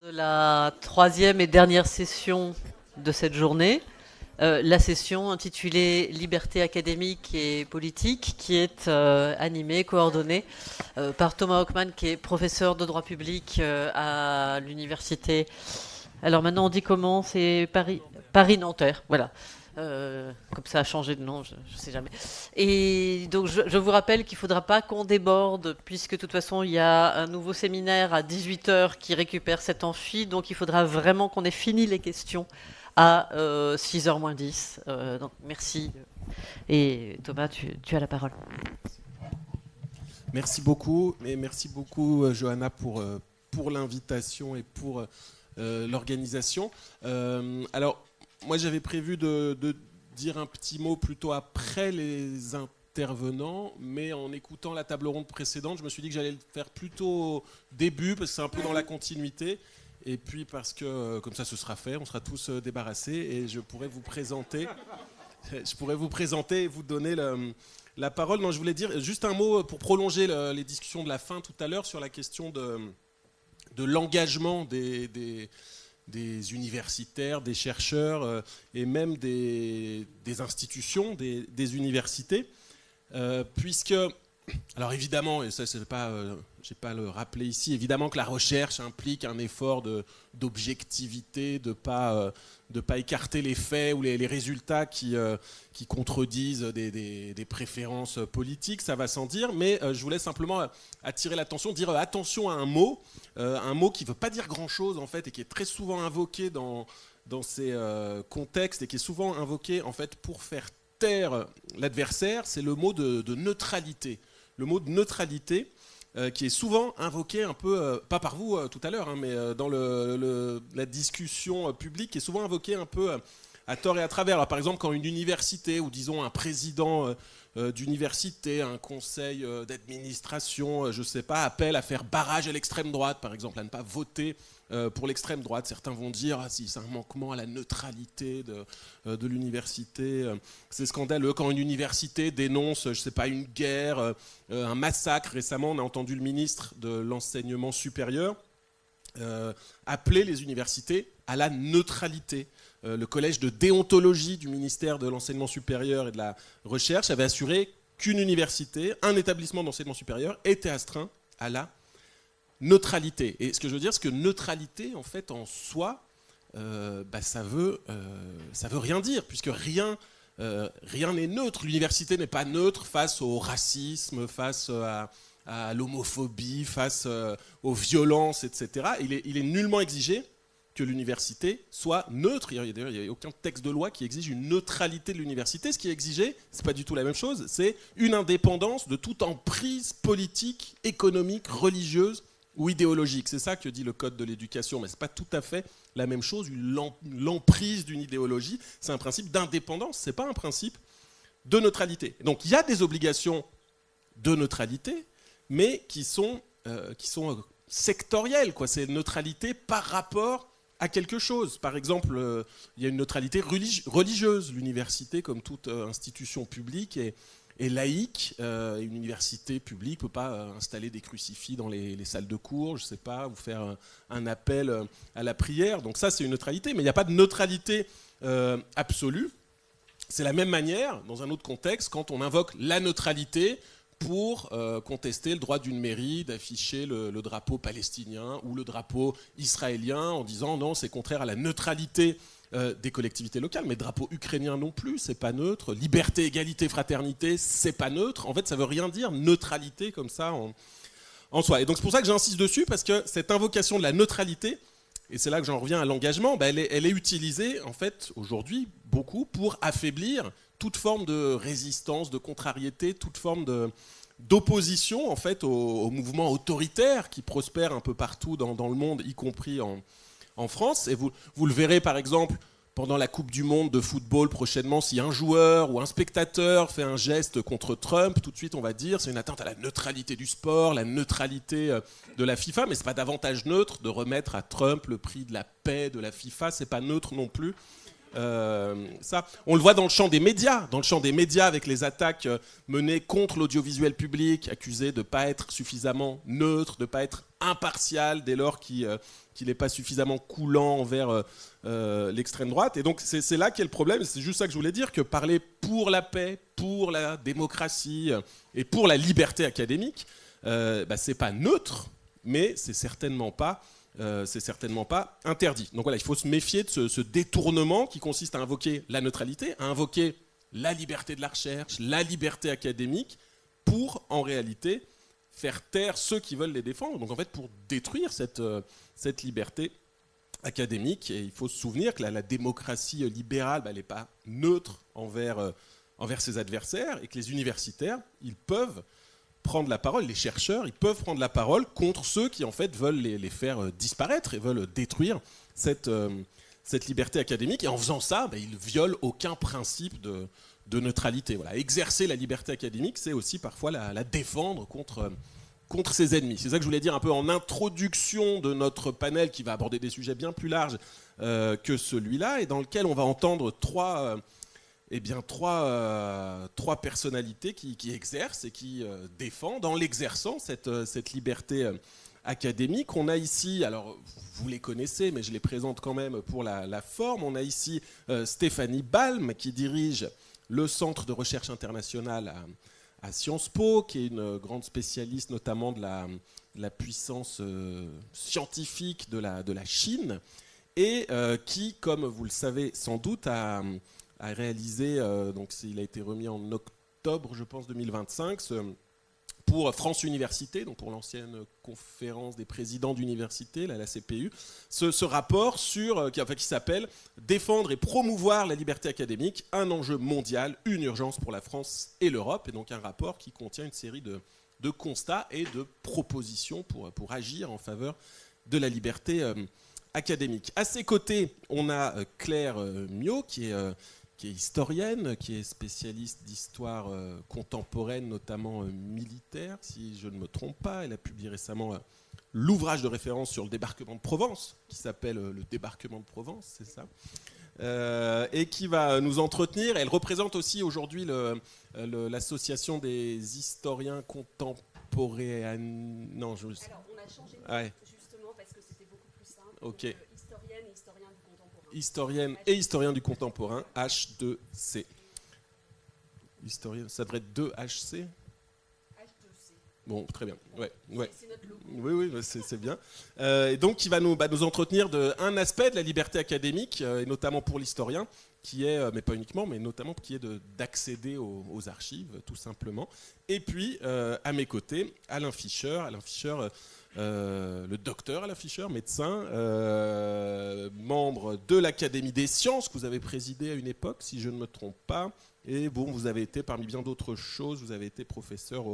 De la troisième et dernière session de cette journée, la session intitulée Liberté académique et politique, qui est animée, coordonnée par Thomas Hockman, qui est professeur de droit public à l'université. Alors maintenant on dit comment? C'est Paris-Nanterre, voilà. Comme ça a changé de nom, je ne sais jamais. Et donc je vous rappelle qu'il ne faudra pas qu'on déborde, puisque de toute façon il y a un nouveau séminaire à 18 heures qui récupère cet amphi, donc il faudra vraiment qu'on ait fini les questions à 6h moins 10. Donc merci. Et Thomas, tu as la parole. Merci beaucoup, et merci beaucoup Johanna pour l'invitation et pour l'organisation. Alors, moi j'avais prévu de dire un petit mot plutôt après les intervenants, mais en écoutant la table ronde précédente, je me suis dit que j'allais le faire plutôt au début, parce que c'est un peu dans la continuité, et puis parce que comme ça ce sera fait, on sera tous débarrassés, et je pourrais vous présenter et vous donner la parole. Non, je voulais dire juste un mot pour prolonger les discussions de la fin tout à l'heure sur la question de l'engagement des universitaires, des chercheurs et même des institutions, des universités. Puisque, alors évidemment, et ça c'est pas, je n'ai pas à le rappeler ici, évidemment que la recherche implique un effort d'objectivité, de pas écarter les faits ou les résultats qui contredisent des préférences politiques, ça va sans dire, mais je voulais simplement attirer l'attention, dire attention à un mot qui ne veut pas dire grand-chose en fait, et qui est très souvent invoqué dans ces contextes, et qui est souvent invoqué en fait pour faire taire l'adversaire, c'est le mot de neutralité. Le mot de neutralité qui est souvent invoqué un peu, pas par vous tout à l'heure, hein, mais dans la discussion publique, qui est souvent invoqué un peu à tort et à travers. Alors, par exemple, quand une université, ou disons un président d'université, un conseil d'administration, je ne sais pas, appelle à faire barrage à l'extrême droite, par exemple, à ne pas voter pour l'extrême droite. Certains vont dire si c'est un manquement à la neutralité de l'université. C'est scandaleux quand une université dénonce, je ne sais pas, une guerre, un massacre. Récemment, on a entendu le ministre de l'enseignement supérieur appeler les universités à la neutralité. Le collège de déontologie du ministère de l'enseignement supérieur et de la recherche avait assuré qu'une université, un établissement d'enseignement supérieur était astreint à la neutralité. Et ce que je veux dire, c'est que neutralité, en fait, en soi, ça veut rien dire, puisque rien n'est neutre. L'université n'est pas neutre face au racisme, face à l'homophobie, face aux violences, etc. Il est nullement exigé que l'université soit neutre. Il n'y a aucun texte de loi qui exige une neutralité de l'université. Ce qui est exigé, ce n'est pas du tout la même chose, c'est une indépendance de toute emprise politique, économique, religieuse ou idéologique. C'est ça que dit le Code de l'éducation, mais ce n'est pas tout à fait la même chose. L'emprise d'une idéologie, c'est un principe d'indépendance, ce n'est pas un principe de neutralité. Donc il y a des obligations de neutralité, mais qui sont sectorielles, quoi. C'est une neutralité par rapport à quelque chose. Par exemple, il y a une neutralité religieuse. L'université, comme toute institution publique, est laïque. Une université publique ne peut pas installer des crucifix dans les salles de cours, je ne sais pas, ou faire un appel à la prière. Donc ça, c'est une neutralité, mais il n'y a pas de neutralité absolue. C'est la même manière, dans un autre contexte, quand on invoque la neutralité pour contester le droit d'une mairie d'afficher le drapeau palestinien ou le drapeau israélien en disant non, c'est contraire à la neutralité des collectivités locales, mais drapeau ukrainien non plus, c'est pas neutre, liberté, égalité, fraternité, c'est pas neutre. En fait, ça veut rien dire neutralité comme ça en soi. Et donc c'est pour ça que j'insiste dessus, parce que cette invocation de la neutralité, et c'est là que j'en reviens à l'engagement, elle est utilisée en fait aujourd'hui beaucoup pour affaiblir toute forme de résistance, de contrariété, toute forme d'opposition en fait aux mouvements autoritaires qui prospèrent un peu partout dans le monde, y compris en France. Et vous le verrez par exemple pendant la Coupe du Monde de football prochainement, si un joueur ou un spectateur fait un geste contre Trump, tout de suite on va dire c'est une atteinte à la neutralité du sport, la neutralité de la FIFA, mais c'est pas davantage neutre de remettre à Trump le prix de la paix de la FIFA, c'est pas neutre non plus Ça. On le voit dans le champ des médias, avec les attaques menées contre l'audiovisuel public, accusé de ne pas être suffisamment neutre, de ne pas être impartial dès lors qu'il n'est pas suffisamment coulant envers l'extrême droite. Et donc c'est là qu'est le problème, c'est juste ça que je voulais dire, que parler pour la paix, pour la démocratie et pour la liberté académique, c'est pas neutre, mais c'est certainement pas interdit. Donc voilà, il faut se méfier de ce détournement qui consiste à invoquer la neutralité, à invoquer la liberté de la recherche, la liberté académique, pour en réalité faire taire ceux qui veulent les défendre. Donc en fait, pour détruire cette liberté académique, et il faut se souvenir que la démocratie libérale, elle n'est pas neutre envers ses adversaires, et que les universitaires, ils peuvent prendre la parole, les chercheurs, ils peuvent prendre la parole contre ceux qui en fait veulent les faire disparaître et veulent détruire cette liberté académique. Et en faisant ça, ils violent aucun principe de neutralité. Voilà. Exercer la liberté académique, c'est aussi parfois la défendre contre ses ennemis. C'est ça que je voulais dire un peu en introduction de notre panel qui va aborder des sujets bien plus larges que celui-là, et dans lequel on va entendre trois personnalités qui exercent et qui défendent en l'exerçant cette liberté académique. On a ici, alors vous les connaissez, mais je les présente quand même pour la forme, on a ici Stéphanie Balm qui dirige le Centre de recherche internationale à Sciences Po, qui est une grande spécialiste notamment de la puissance scientifique de la Chine, et qui, comme vous le savez sans doute, a réalisé, donc il a été remis en octobre, je pense, 2025, pour France Université, donc pour l'ancienne conférence des présidents d'université, la CPU, ce rapport qui s'appelle « Défendre et promouvoir la liberté académique, un enjeu mondial, une urgence pour la France et l'Europe », et donc un rapport qui contient une série de constats et de propositions pour agir en faveur de la liberté académique. À ses côtés, on a Claire Miot, qui est historienne, qui est spécialiste d'histoire contemporaine, notamment militaire, si je ne me trompe pas. Elle a publié récemment l'ouvrage de référence sur le débarquement de Provence, qui s'appelle Le débarquement de Provence, c'est ça, et qui va nous entretenir. Elle représente aussi aujourd'hui l'association des historiens contemporains. Non, Alors, on a changé de ouais. Justement parce que c'était beaucoup plus simple. Ok. Donc, historienne et historien du contemporain. Historienne et historien du contemporain, H2C. Historien, ça devrait être 2HC. H2C. Bon, très bien. Ouais. C'est notre logo. Oui, c'est bien. Et donc, qui va nous entretenir d'un aspect de la liberté académique, et notamment pour l'historien, qui est, mais pas uniquement, mais notamment qui est d'accéder aux archives, tout simplement. Et puis, à mes côtés, Alain Fischer. Le docteur Alain Fischer, médecin, membre de l'Académie des sciences, que vous avez présidé à une époque, si je ne me trompe pas. Et bon, vous avez été, parmi bien d'autres choses, vous avez été professeur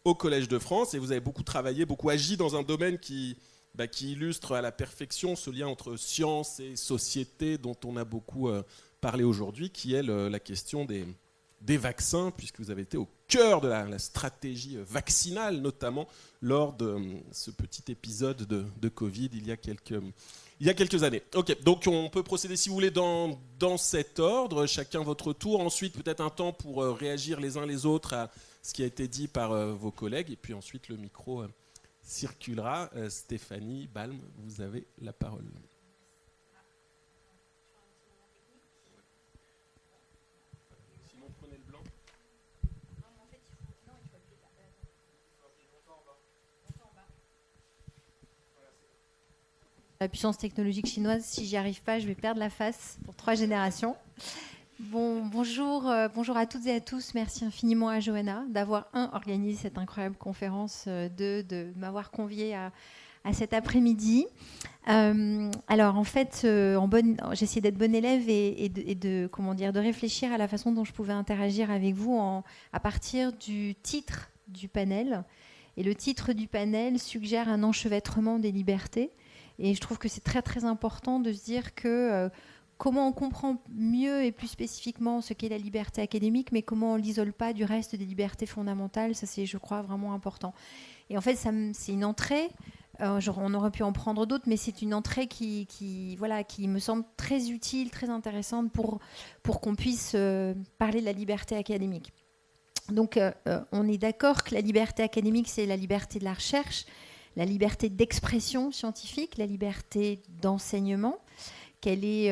au Collège de France, et vous avez beaucoup travaillé, beaucoup agi dans un domaine qui illustre à la perfection ce lien entre science et société dont on a beaucoup parlé aujourd'hui, qui est la question des vaccins, puisque vous avez été au cœur de la stratégie vaccinale, notamment lors de ce petit épisode de Covid il y a quelques années. Ok, donc on peut procéder, si vous voulez, dans cet ordre, chacun votre tour. Ensuite, peut-être un temps pour réagir les uns les autres à ce qui a été dit par vos collègues. Et puis ensuite, le micro circulera. Stéphanie Balm, vous avez la parole. La puissance technologique chinoise, si j'y arrive pas, je vais perdre la face pour 3 générations. Bonjour à toutes et à tous. Merci infiniment à Johanna d'avoir organisé cette incroyable conférence, de m'avoir conviée à cet après-midi. Alors en fait, j'ai essayé d'être bonne élève et de réfléchir à la façon dont je pouvais interagir avec vous à partir du titre du panel. Et le titre du panel suggère un enchevêtrement des libertés. Et je trouve que c'est très très important de se dire que comment on comprend mieux et plus spécifiquement ce qu'est la liberté académique, mais comment on ne l'isole pas du reste des libertés fondamentales, ça c'est, je crois, vraiment important. Et en fait, c'est une entrée On aurait pu en prendre d'autres, mais c'est une entrée qui me semble très utile, très intéressante pour qu'on puisse parler de la liberté académique. Donc, on est d'accord que la liberté académique, c'est la liberté de la recherche, la liberté d'expression scientifique, la liberté d'enseignement, qu'elle est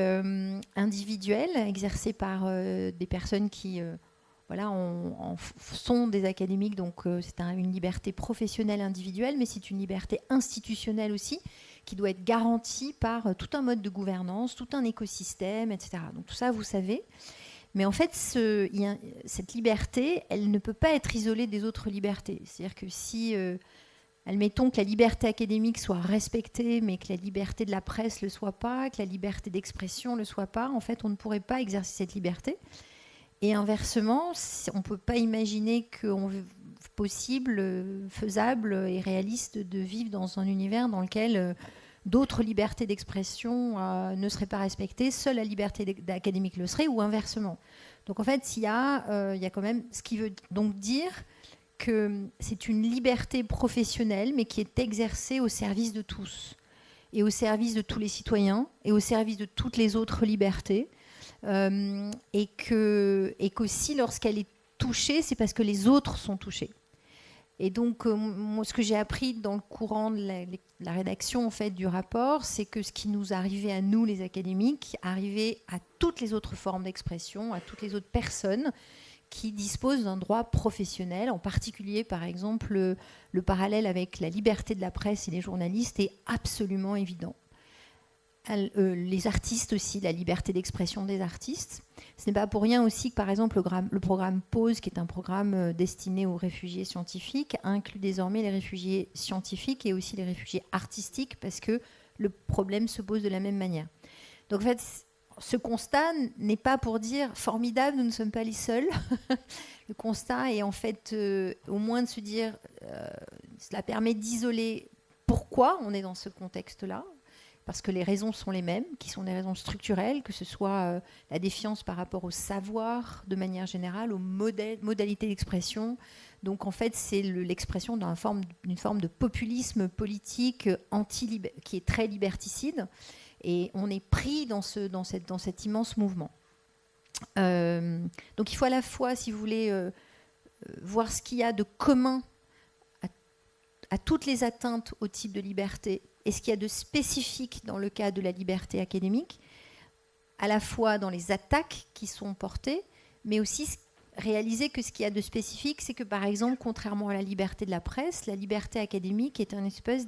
individuelle, exercée par des personnes qui sont des académiques, donc c'est une liberté professionnelle individuelle, mais c'est une liberté institutionnelle aussi, qui doit être garantie par tout un mode de gouvernance, tout un écosystème, etc. Donc tout ça, vous savez. Mais en fait, cette liberté, elle ne peut pas être isolée des autres libertés. C'est-à-dire que si, admettons que la liberté académique soit respectée, mais que la liberté de la presse ne le soit pas, que la liberté d'expression ne le soit pas, en fait, on ne pourrait pas exercer cette liberté. Et inversement, on ne peut pas imaginer possible, faisable et réaliste de vivre dans un univers dans lequel d'autres libertés d'expression ne seraient pas respectées, seule la liberté académique le serait, ou inversement. Donc en fait, il y a quand même, ce qui veut donc dire que c'est une liberté professionnelle, mais qui est exercée au service de tous, et au service de tous les citoyens, et au service de toutes les autres libertés. Et qu'aussi lorsqu'elle est touchée, c'est parce que les autres sont touchés. Et donc, moi, ce que j'ai appris dans le courant de la rédaction en fait, du rapport, c'est que ce qui nous arrivait à nous, les académiques, arrivait à toutes les autres formes d'expression, à toutes les autres personnes qui disposent d'un droit professionnel. En particulier, par exemple, le parallèle avec la liberté de la presse et les journalistes est absolument évident. Les artistes aussi, la liberté d'expression des artistes. Ce n'est pas pour rien aussi que, par exemple, le programme PAUSE, qui est un programme destiné aux réfugiés scientifiques, inclut désormais les réfugiés scientifiques et aussi les réfugiés artistiques, parce que le problème se pose de la même manière. Donc, en fait, ce constat n'est pas pour dire « formidable, nous ne sommes pas les seuls ». Le constat est en fait au moins de se dire cela permet d'isoler pourquoi on est dans ce contexte-là, parce que les raisons sont les mêmes, qui sont des raisons structurelles, que ce soit la défiance par rapport au savoir de manière générale, aux modalités d'expression. Donc en fait, c'est l'expression d'une forme de populisme politique qui est très liberticide. Et on est pris dans cet immense mouvement. Donc il faut à la fois, si vous voulez, voir ce qu'il y a de commun à toutes les atteintes au type de liberté et ce qu'il y a de spécifique dans le cas de la liberté académique, à la fois dans les attaques qui sont portées, mais aussi réaliser que ce qu'il y a de spécifique, c'est que par exemple, contrairement à la liberté de la presse, la liberté académique est une espèce,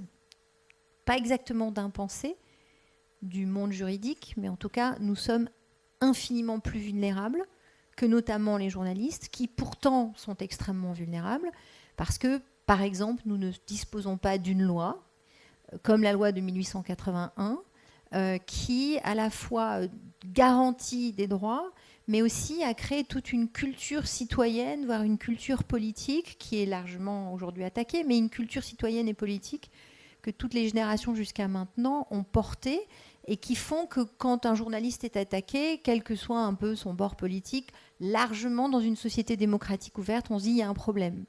pas exactement d'impensé du monde juridique, mais en tout cas, nous sommes infiniment plus vulnérables que notamment les journalistes, qui pourtant sont extrêmement vulnérables, parce que, par exemple, nous ne disposons pas d'une loi, comme la loi de 1881, qui à la fois garantit des droits, mais aussi a créé toute une culture citoyenne, voire une culture politique, qui est largement aujourd'hui attaquée, mais une culture citoyenne et politique que toutes les générations jusqu'à maintenant ont portée, et qui font que quand un journaliste est attaqué, quel que soit un peu son bord politique, largement dans une société démocratique ouverte, on se dit il y a un problème.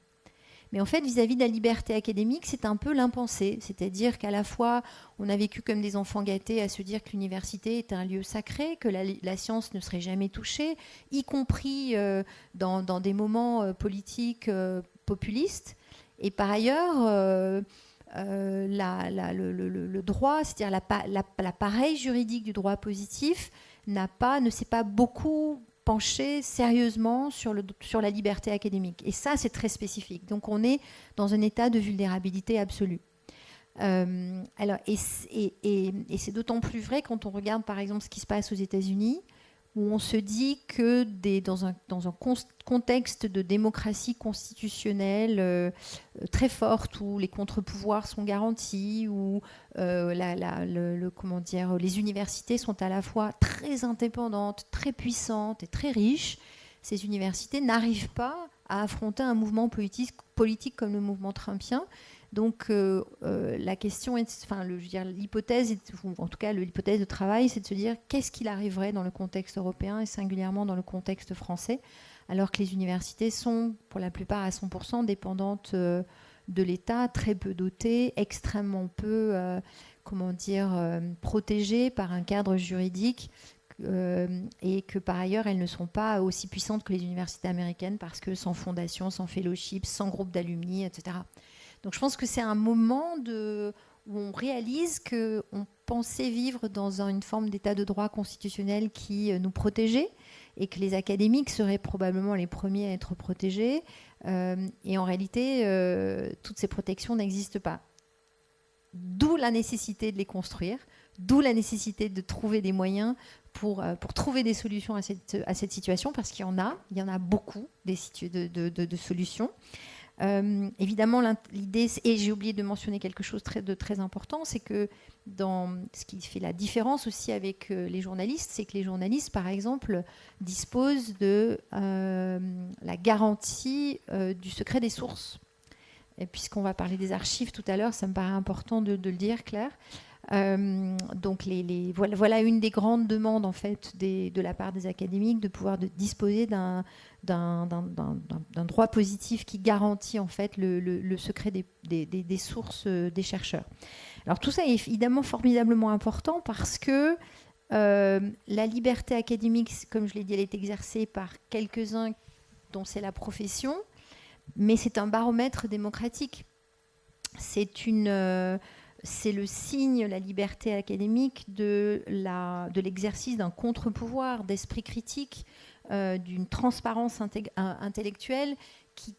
Mais en fait, vis-à-vis de la liberté académique, c'est un peu l'impensé. C'est-à-dire qu'à la fois, on a vécu comme des enfants gâtés à se dire que l'université est un lieu sacré, que la science ne serait jamais touchée, y compris dans des moments politiques populistes. Et par ailleurs, le droit, c'est-à-dire l'appareil juridique du droit positif, ne s'est pas beaucoup penché sérieusement sur la liberté académique. Et ça, c'est très spécifique. Donc, on est dans un état de vulnérabilité absolue. Et c'est d'autant plus vrai quand on regarde, par exemple, ce qui se passe aux États-Unis, où on se dit que dans un contexte de démocratie constitutionnelle très forte, où les contre-pouvoirs sont garantis, où les universités sont à la fois très indépendantes, très puissantes et très riches, ces universités n'arrivent pas à affronter un mouvement politique comme le mouvement trumpien. Donc la question est, l'hypothèse, ou en tout cas l'hypothèse de travail, c'est de se dire qu'est-ce qu'il arriverait dans le contexte européen et singulièrement dans le contexte français, alors que les universités sont pour la plupart à 100% dépendantes de l'État, très peu dotées, extrêmement peu, protégées par un cadre juridique, et que par ailleurs, elles ne sont pas aussi puissantes que les universités américaines parce que sans fondation, sans fellowship, sans groupe d'alumni, etc. Donc je pense que c'est un moment où on réalise qu'on pensait vivre dans une forme d'état de droit constitutionnel qui nous protégeait et que les académiques seraient probablement les premiers à être protégés. Et en réalité, toutes ces protections n'existent pas. D'où la nécessité de les construire, d'où la nécessité de trouver des moyens pour trouver des solutions à cette situation, parce qu'il y en a beaucoup de solutions. Évidemment, l'idée, et j'ai oublié de mentionner quelque chose de très important, c'est que ce qui fait la différence aussi avec les journalistes, c'est que les journalistes, par exemple, disposent de la garantie du secret des sources. Et puisqu'on va parler des archives tout à l'heure, ça me paraît important de le dire, Claire. Donc voilà une des grandes demandes en fait de la part des académiques, de pouvoir disposer d'un droit positif qui garantit en fait le secret des sources des chercheurs. Alors tout ça est évidemment formidablement important parce que la liberté académique, comme je l'ai dit, elle est exercée par quelques-uns dont c'est la profession, mais c'est un baromètre démocratique. C'est le signe, la liberté académique, de l'exercice d'un contre-pouvoir, d'esprit critique, d'une transparence intellectuelle qui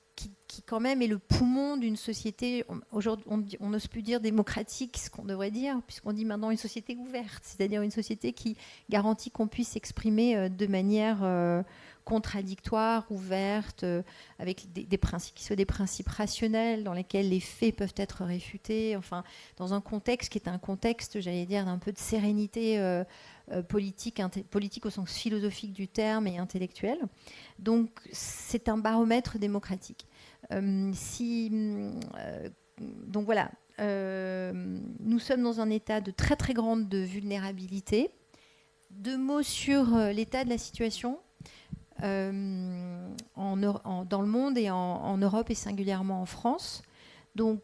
quand même est le poumon d'une société, aujourd'hui on n'ose plus dire démocratique, ce qu'on devrait dire, puisqu'on dit maintenant une société ouverte, c'est-à-dire une société qui garantit qu'on puisse s'exprimer de manière contradictoire, ouverte, avec des principes qui soient des principes rationnels, dans lesquels les faits peuvent être réfutés, enfin, dans un contexte qui est un contexte, j'allais dire, d'un peu de sérénité politique au sens philosophique du terme et intellectuel. Donc, c'est un baromètre démocratique. Donc voilà, nous sommes dans un état de très très grande vulnérabilité. 2 mots sur l'état de la situation dans le monde et en Europe et singulièrement en France. Donc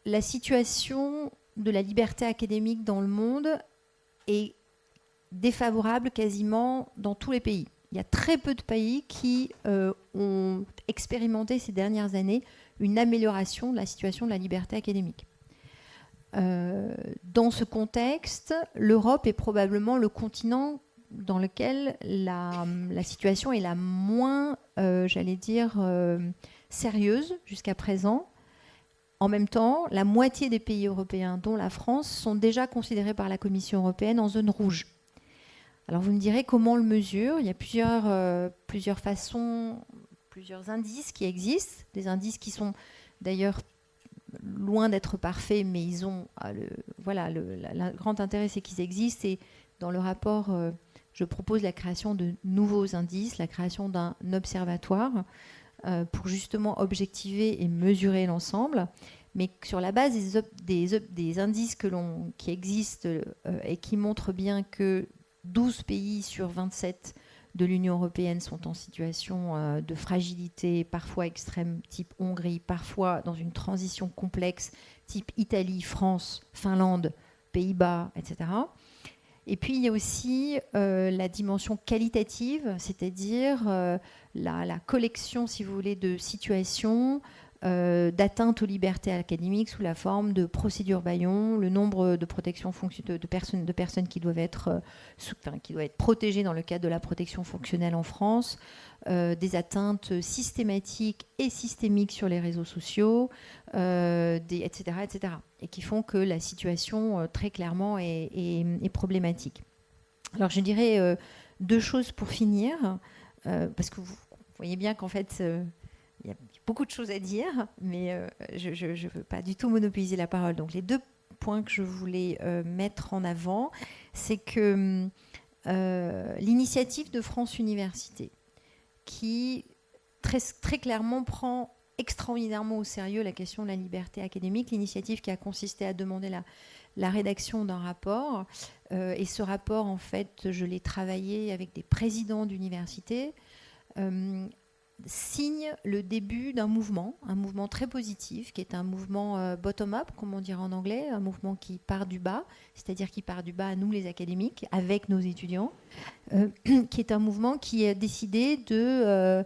la situation de la liberté académique dans le monde est défavorable quasiment dans tous les pays. Il y a très peu de pays qui ont expérimenté ces dernières années une amélioration de la situation de la liberté académique. Dans ce contexte, l'Europe est probablement le continent dans lequel la situation est la moins, sérieuse jusqu'à présent. En même temps, la moitié des pays européens, dont la France, sont déjà considérés par la Commission européenne en zone rouge. Alors vous me direz comment on le mesure. Il y a plusieurs façons, plusieurs indices qui existent, des indices qui sont d'ailleurs loin d'être parfaits, mais ils ont le grand intérêt, c'est qu'ils existent. Et dans le rapport, je propose la création de nouveaux indices, la création d'un observatoire pour justement objectiver et mesurer l'ensemble, mais sur la base des indices qui existent et qui montrent bien que 12 pays sur 27 de l'Union européenne sont en situation de fragilité, parfois extrême, type Hongrie, parfois dans une transition complexe, type Italie, France, Finlande, Pays-Bas, etc. Et puis il y a aussi la dimension qualitative, c'est-à-dire la collection, si vous voulez, de situations d'atteinte aux libertés académiques sous la forme de procédures bâillons, le nombre de protections de personnes qui doivent être protégées dans le cadre de la protection fonctionnelle en France, des atteintes systématiques et systémiques sur les réseaux sociaux, etc., etc. Et qui font que la situation très clairement est problématique. Alors je dirais 2 choses pour finir, parce que vous voyez bien qu'en fait il y a beaucoup de choses à dire, mais je ne veux pas du tout monopoliser la parole. Donc les 2 points que je voulais mettre en avant, c'est que l'initiative de France Université, qui très clairement prend extraordinairement au sérieux la question de la liberté académique, l'initiative qui a consisté à demander la rédaction d'un rapport. Et ce rapport, en fait, je l'ai travaillé avec des présidents d'universités, signe le début d'un mouvement, un mouvement très positif, qui est un mouvement bottom-up, comme on dirait en anglais, un mouvement qui part du bas, c'est-à-dire qui part du bas à nous les académiques, avec nos étudiants, qui est un mouvement qui a décidé de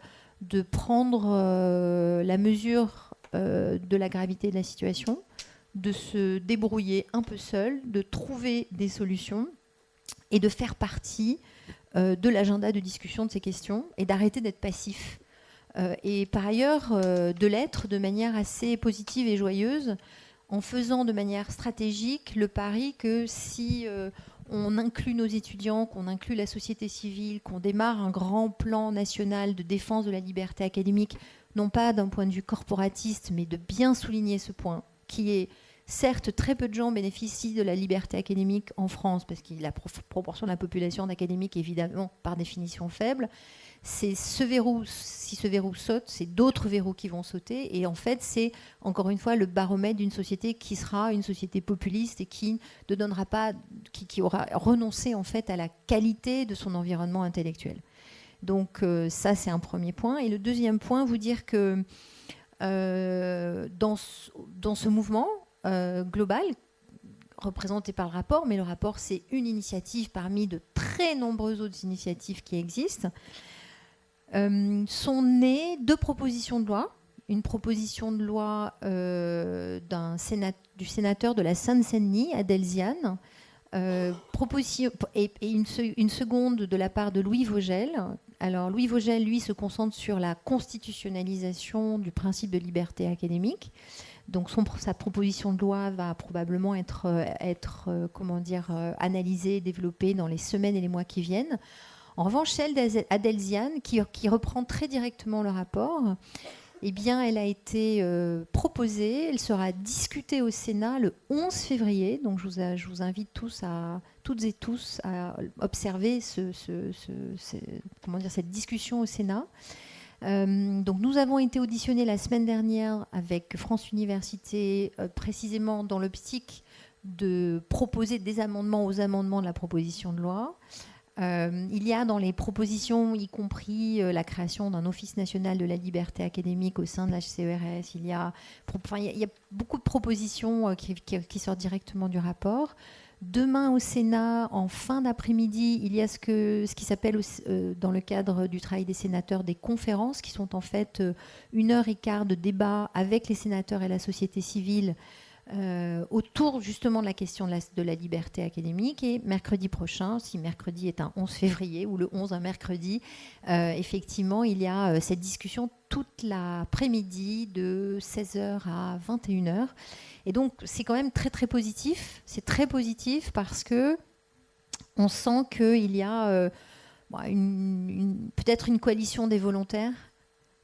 prendre la mesure de la gravité de la situation, de se débrouiller un peu seul, de trouver des solutions et de faire partie de l'agenda de discussion de ces questions et d'arrêter d'être passif. Et par ailleurs, de l'être de manière assez positive et joyeuse, en faisant de manière stratégique le pari que si on inclut nos étudiants, qu'on inclut la société civile, qu'on démarre un grand plan national de défense de la liberté académique, non pas d'un point de vue corporatiste, mais de bien souligner ce point, qui est certes très peu de gens bénéficient de la liberté académique en France, parce que la proportion de la population d'académiques est évidemment par définition faible. C'est ce verrou, si ce verrou saute, c'est d'autres verrous qui vont sauter. Et en fait, c'est encore une fois le baromètre d'une société qui sera une société populiste et qui ne donnera pas, qui aura renoncé en fait à la qualité de son environnement intellectuel. Donc ça, c'est un premier point. Et le deuxième point, vous dire que dans ce mouvement global représenté par le rapport, mais le rapport, c'est une initiative parmi de très nombreuses autres initiatives qui existent. Sont nées deux propositions de loi. Une proposition de loi du sénateur de la Seine-Saint-Denis, Adel Ziane, et une seconde de la part de Louis Vogel. Alors Louis Vogel, lui, se concentre sur la constitutionnalisation du principe de liberté académique. Donc sa proposition de loi va probablement être analysée, développée dans les semaines et les mois qui viennent. En revanche, celle d'Adel Ziane, qui reprend très directement le rapport, eh bien, elle a été proposée, elle sera discutée au Sénat le 11 février. Donc, je vous invite toutes et tous à observer cette discussion au Sénat. Donc, nous avons été auditionnés la semaine dernière avec France Université, précisément dans l'optique de proposer des amendements aux amendements de la proposition de loi. Il y a dans les propositions, y compris la création d'un office national de la liberté académique au sein de l'HCERS. Il y a beaucoup de propositions qui sortent directement du rapport. Demain au Sénat, en fin d'après-midi, il y a ce qui s'appelle, dans le cadre du travail des sénateurs, des conférences qui sont en fait 1h15 de débat avec les sénateurs et la société civile autour justement de la question de la liberté académique. Et mercredi prochain, si mercredi est un 11 février ou le 11 un mercredi, effectivement, il y a cette discussion toute l'après-midi de 16h à 21h. Et donc, c'est quand même très, très positif. C'est très positif parce que on sent qu'il y a peut-être une coalition des volontaires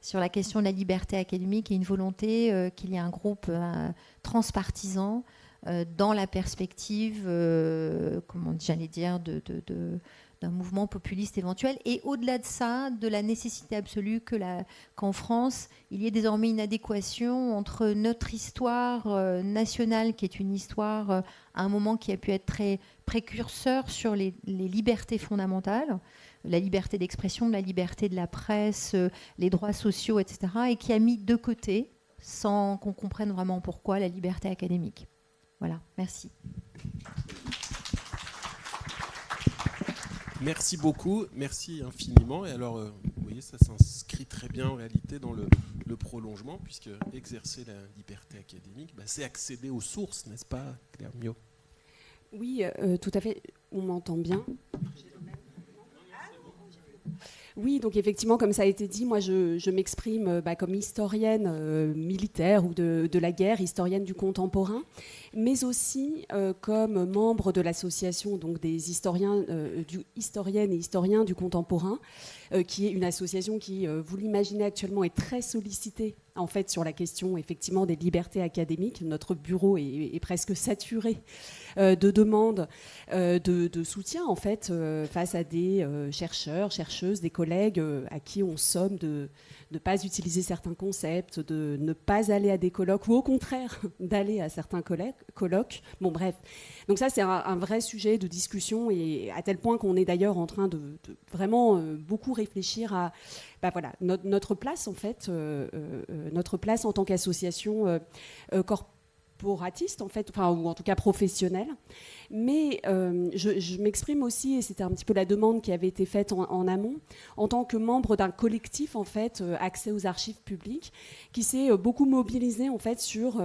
sur la question de la liberté académique et une volonté qu'il y ait un groupe transpartisan dans la perspective, d'un mouvement populiste éventuel. Et au-delà de ça, de la nécessité absolue qu'en France, il y ait désormais une adéquation entre notre histoire nationale, qui est une histoire à un moment qui a pu être très précurseur sur les libertés fondamentales, la liberté d'expression, la liberté de la presse, les droits sociaux, etc., et qui a mis de côté, sans qu'on comprenne vraiment pourquoi, la liberté académique. Voilà, merci. Merci beaucoup, merci infiniment. Et alors, vous voyez, ça s'inscrit très bien en réalité dans le prolongement, puisque exercer la liberté académique, c'est accéder aux sources, n'est-ce pas, Claire Miot ? Oui, tout à fait. On m'entend bien ? Oui, donc effectivement, comme ça a été dit, moi je m'exprime comme historienne militaire ou de la guerre, historienne du contemporain, mais aussi comme membre de l'association donc des historiennes et historiens du contemporain, qui est une association qui, vous l'imaginez actuellement, est très sollicitée en fait sur la question effectivement des libertés académiques. Notre bureau est presque saturé de demandes de soutien en fait face à des chercheurs, chercheuses, des collègues à qui on somme de ne pas utiliser certains concepts, de ne pas aller à des colloques ou au contraire d'aller à certains colloques. Bon bref, donc ça c'est un vrai sujet de discussion et à tel point qu'on est d'ailleurs en train de vraiment beaucoup réfléchir voilà, notre place en fait, notre place en tant qu'association corporatiste en fait, enfin, ou en tout cas professionnelle. Mais je m'exprime aussi, et c'était un petit peu la demande qui avait été faite en amont, en tant que membre d'un collectif en fait, accès aux archives publiques, qui s'est beaucoup mobilisé en fait sur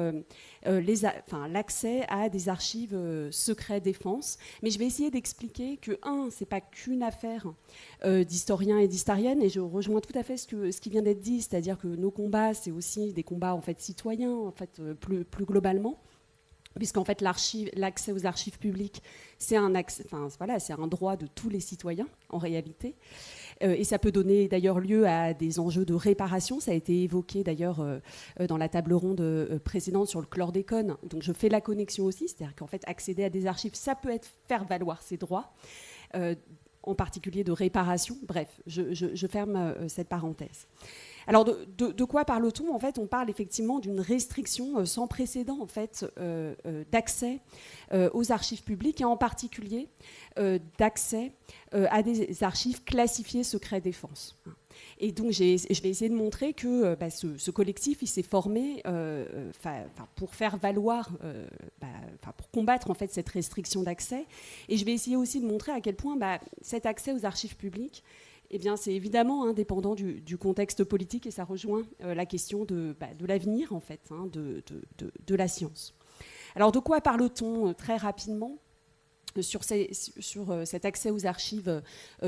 l'accès à des archives secret défense. Mais je vais essayer d'expliquer que c'est pas qu'une affaire d'historiens et d'historiennes, et je rejoins tout à fait ce qui vient d'être dit, c'est-à-dire que nos combats, c'est aussi des combats en fait citoyens, en fait plus globalement. Puisqu'en fait, l'accès aux archives publiques, c'est un droit de tous les citoyens, en réalité. Et ça peut donner d'ailleurs lieu à des enjeux de réparation. Ça a été évoqué d'ailleurs dans la table ronde précédente sur le chlordécone. Donc je fais la connexion aussi, c'est-à-dire qu'en fait, accéder à des archives, ça peut être faire valoir ses droits, en particulier de réparation. Bref, je ferme cette parenthèse. Alors, de quoi parle-t-on ? En fait, on parle effectivement d'une restriction sans précédent en fait, d'accès aux archives publiques et en particulier d'accès à des archives classifiées secret défense. Et donc, je vais essayer de montrer que ce collectif, il s'est formé pour faire valoir, pour combattre en fait cette restriction d'accès. Et je vais essayer aussi de montrer à quel point cet accès aux archives publiques, eh bien, c'est évidemment indépendant du contexte politique et ça rejoint la question de l'avenir en fait, de la science. Alors, de quoi parle-t-on très rapidement sur cet accès aux archives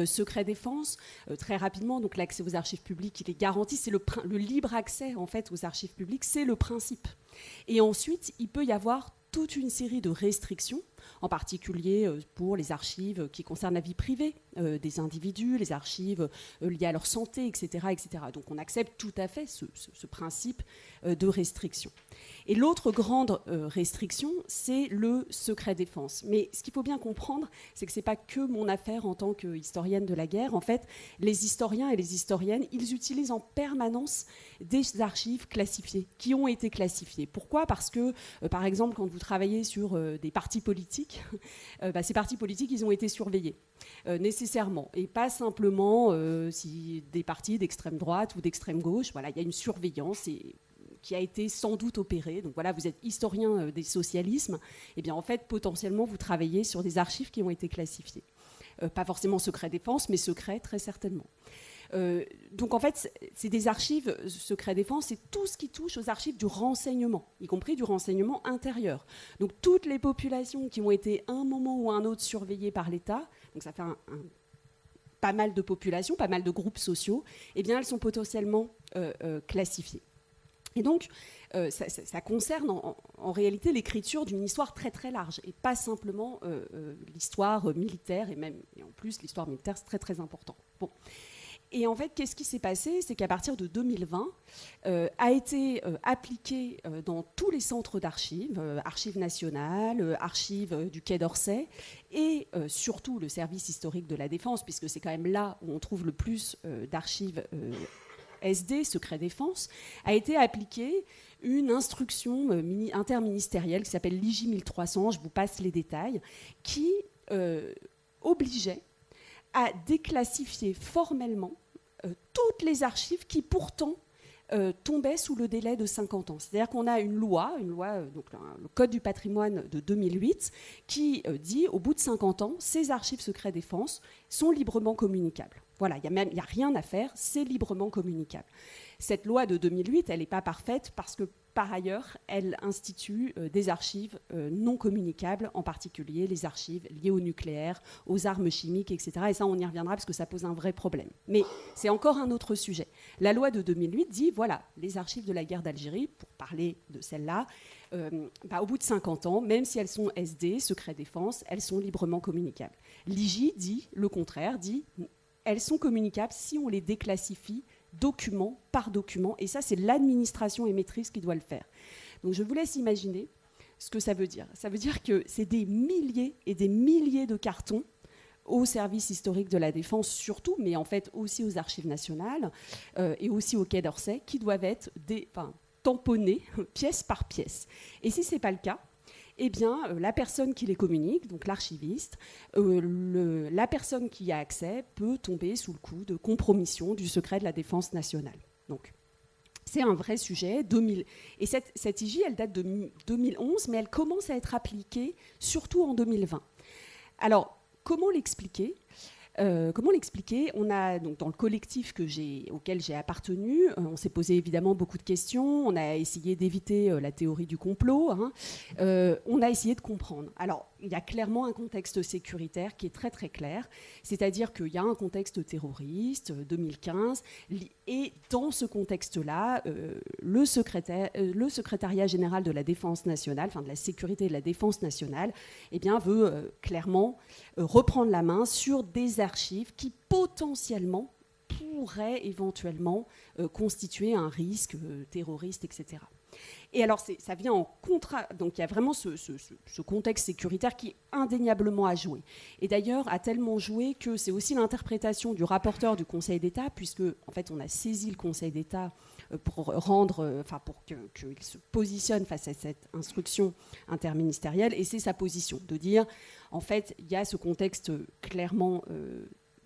secret défense? Très rapidement, donc l'accès aux archives publiques, il est garanti, c'est le libre accès en fait aux archives publiques, c'est le principe. Et ensuite, il peut y avoir toute une série de restrictions, en particulier pour les archives qui concernent la vie privée des individus, les archives liées à leur santé, etc., etc. Donc on accepte tout à fait ce principe de restriction. Et l'autre grande restriction, c'est le secret défense. Mais ce qu'il faut bien comprendre, c'est que ce n'est pas que mon affaire en tant qu'historienne de la guerre. En fait, les historiens et les historiennes, ils utilisent en permanence des archives classifiées, qui ont été classifiées. Pourquoi ? Parce que, par exemple, quand vous travaillez sur des partis politiques, ces partis politiques, ils ont été surveillés, nécessairement. Et pas simplement si des partis d'extrême droite ou d'extrême gauche. Voilà, il y a une surveillance qui a été sans doute opérée. Donc voilà, vous êtes historien des socialismes. Eh bien, en fait, potentiellement, vous travaillez sur des archives qui ont été classifiées. Pas forcément secret défense, mais secret très certainement. Donc en fait, c'est des archives secret défense, c'est tout ce qui touche aux archives du renseignement, y compris du renseignement intérieur. Donc toutes les populations qui ont été à un moment ou à un autre surveillées par l'État, donc ça fait pas mal de populations, pas mal de groupes sociaux, eh bien elles sont potentiellement classifiées. Et donc, ça concerne en réalité l'écriture d'une histoire très très large, et pas simplement l'histoire militaire, et en plus l'histoire militaire c'est très très important. Bon. Et en fait, qu'est-ce qui s'est passé ? C'est qu'à partir de 2020, a été appliqué dans tous les centres d'archives, archives nationales, archives du Quai d'Orsay, et surtout le service historique de la Défense, puisque c'est quand même là où on trouve le plus d'archives SD, secret défense, a été appliquée une instruction interministérielle qui s'appelle l'IJ 1300, je vous passe les détails, qui obligeait à déclassifier formellement toutes les archives qui pourtant tombaient sous le délai de 50 ans. C'est-à-dire qu'on a une loi donc le Code du patrimoine de 2008, qui dit au bout de 50 ans, ces archives secret défense sont librement communicables. Voilà, il n'y a rien à faire, c'est librement communicable. Cette loi de 2008, elle n'est pas parfaite parce que, par ailleurs, elle institue des archives non communicables, en particulier les archives liées au nucléaire, aux armes chimiques, etc. Et ça, on y reviendra parce que ça pose un vrai problème. Mais c'est encore un autre sujet. La loi de 2008 dit, voilà, les archives de la guerre d'Algérie, pour parler de celle-là, au bout de 50 ans, même si elles sont SD, secret défense, elles sont librement communicables. L'IJ dit le contraire, dit elles sont communicables si on les déclassifie document par document, et ça c'est l'administration émettrice qui doit le faire. Donc je vous laisse imaginer ce que ça veut dire. Ça veut dire que c'est des milliers et des milliers de cartons au service historique de la Défense surtout, mais en fait aussi aux archives nationales et aussi au Quai d'Orsay, qui doivent être tamponnés pièce par pièce. Et si ce n'est pas le cas, eh bien, la personne qui les communique, donc l'archiviste, la personne qui y a accès peut tomber sous le coup de compromission du secret de la défense nationale. Donc, c'est un vrai sujet. Et cette IJ, elle date de 2011, mais elle commence à être appliquée surtout en 2020. Alors, comment l'expliquer ? On a donc dans le collectif auquel j'ai appartenu, on s'est posé évidemment beaucoup de questions. On a essayé d'éviter la théorie du complot. On a essayé de comprendre. Alors, il y a clairement un contexte sécuritaire qui est très très clair. C'est-à-dire qu'il y a un contexte terroriste, 2015, et dans ce contexte-là, le secrétariat général de la Défense nationale, enfin de la sécurité et de la Défense nationale, eh bien, veut clairement reprendre la main sur des archives qui potentiellement pourraient éventuellement constituer un risque terroriste, etc. Et alors, ça vient en contrat. Donc, il y a vraiment ce contexte sécuritaire qui, indéniablement, a joué. Et d'ailleurs, a tellement joué que c'est aussi l'interprétation du rapporteur du Conseil d'État, puisque, en fait, on a saisi le Conseil d'État pour qu'il se positionne face à cette instruction interministérielle. Et c'est sa position de dire, en fait, il y a ce contexte clairement...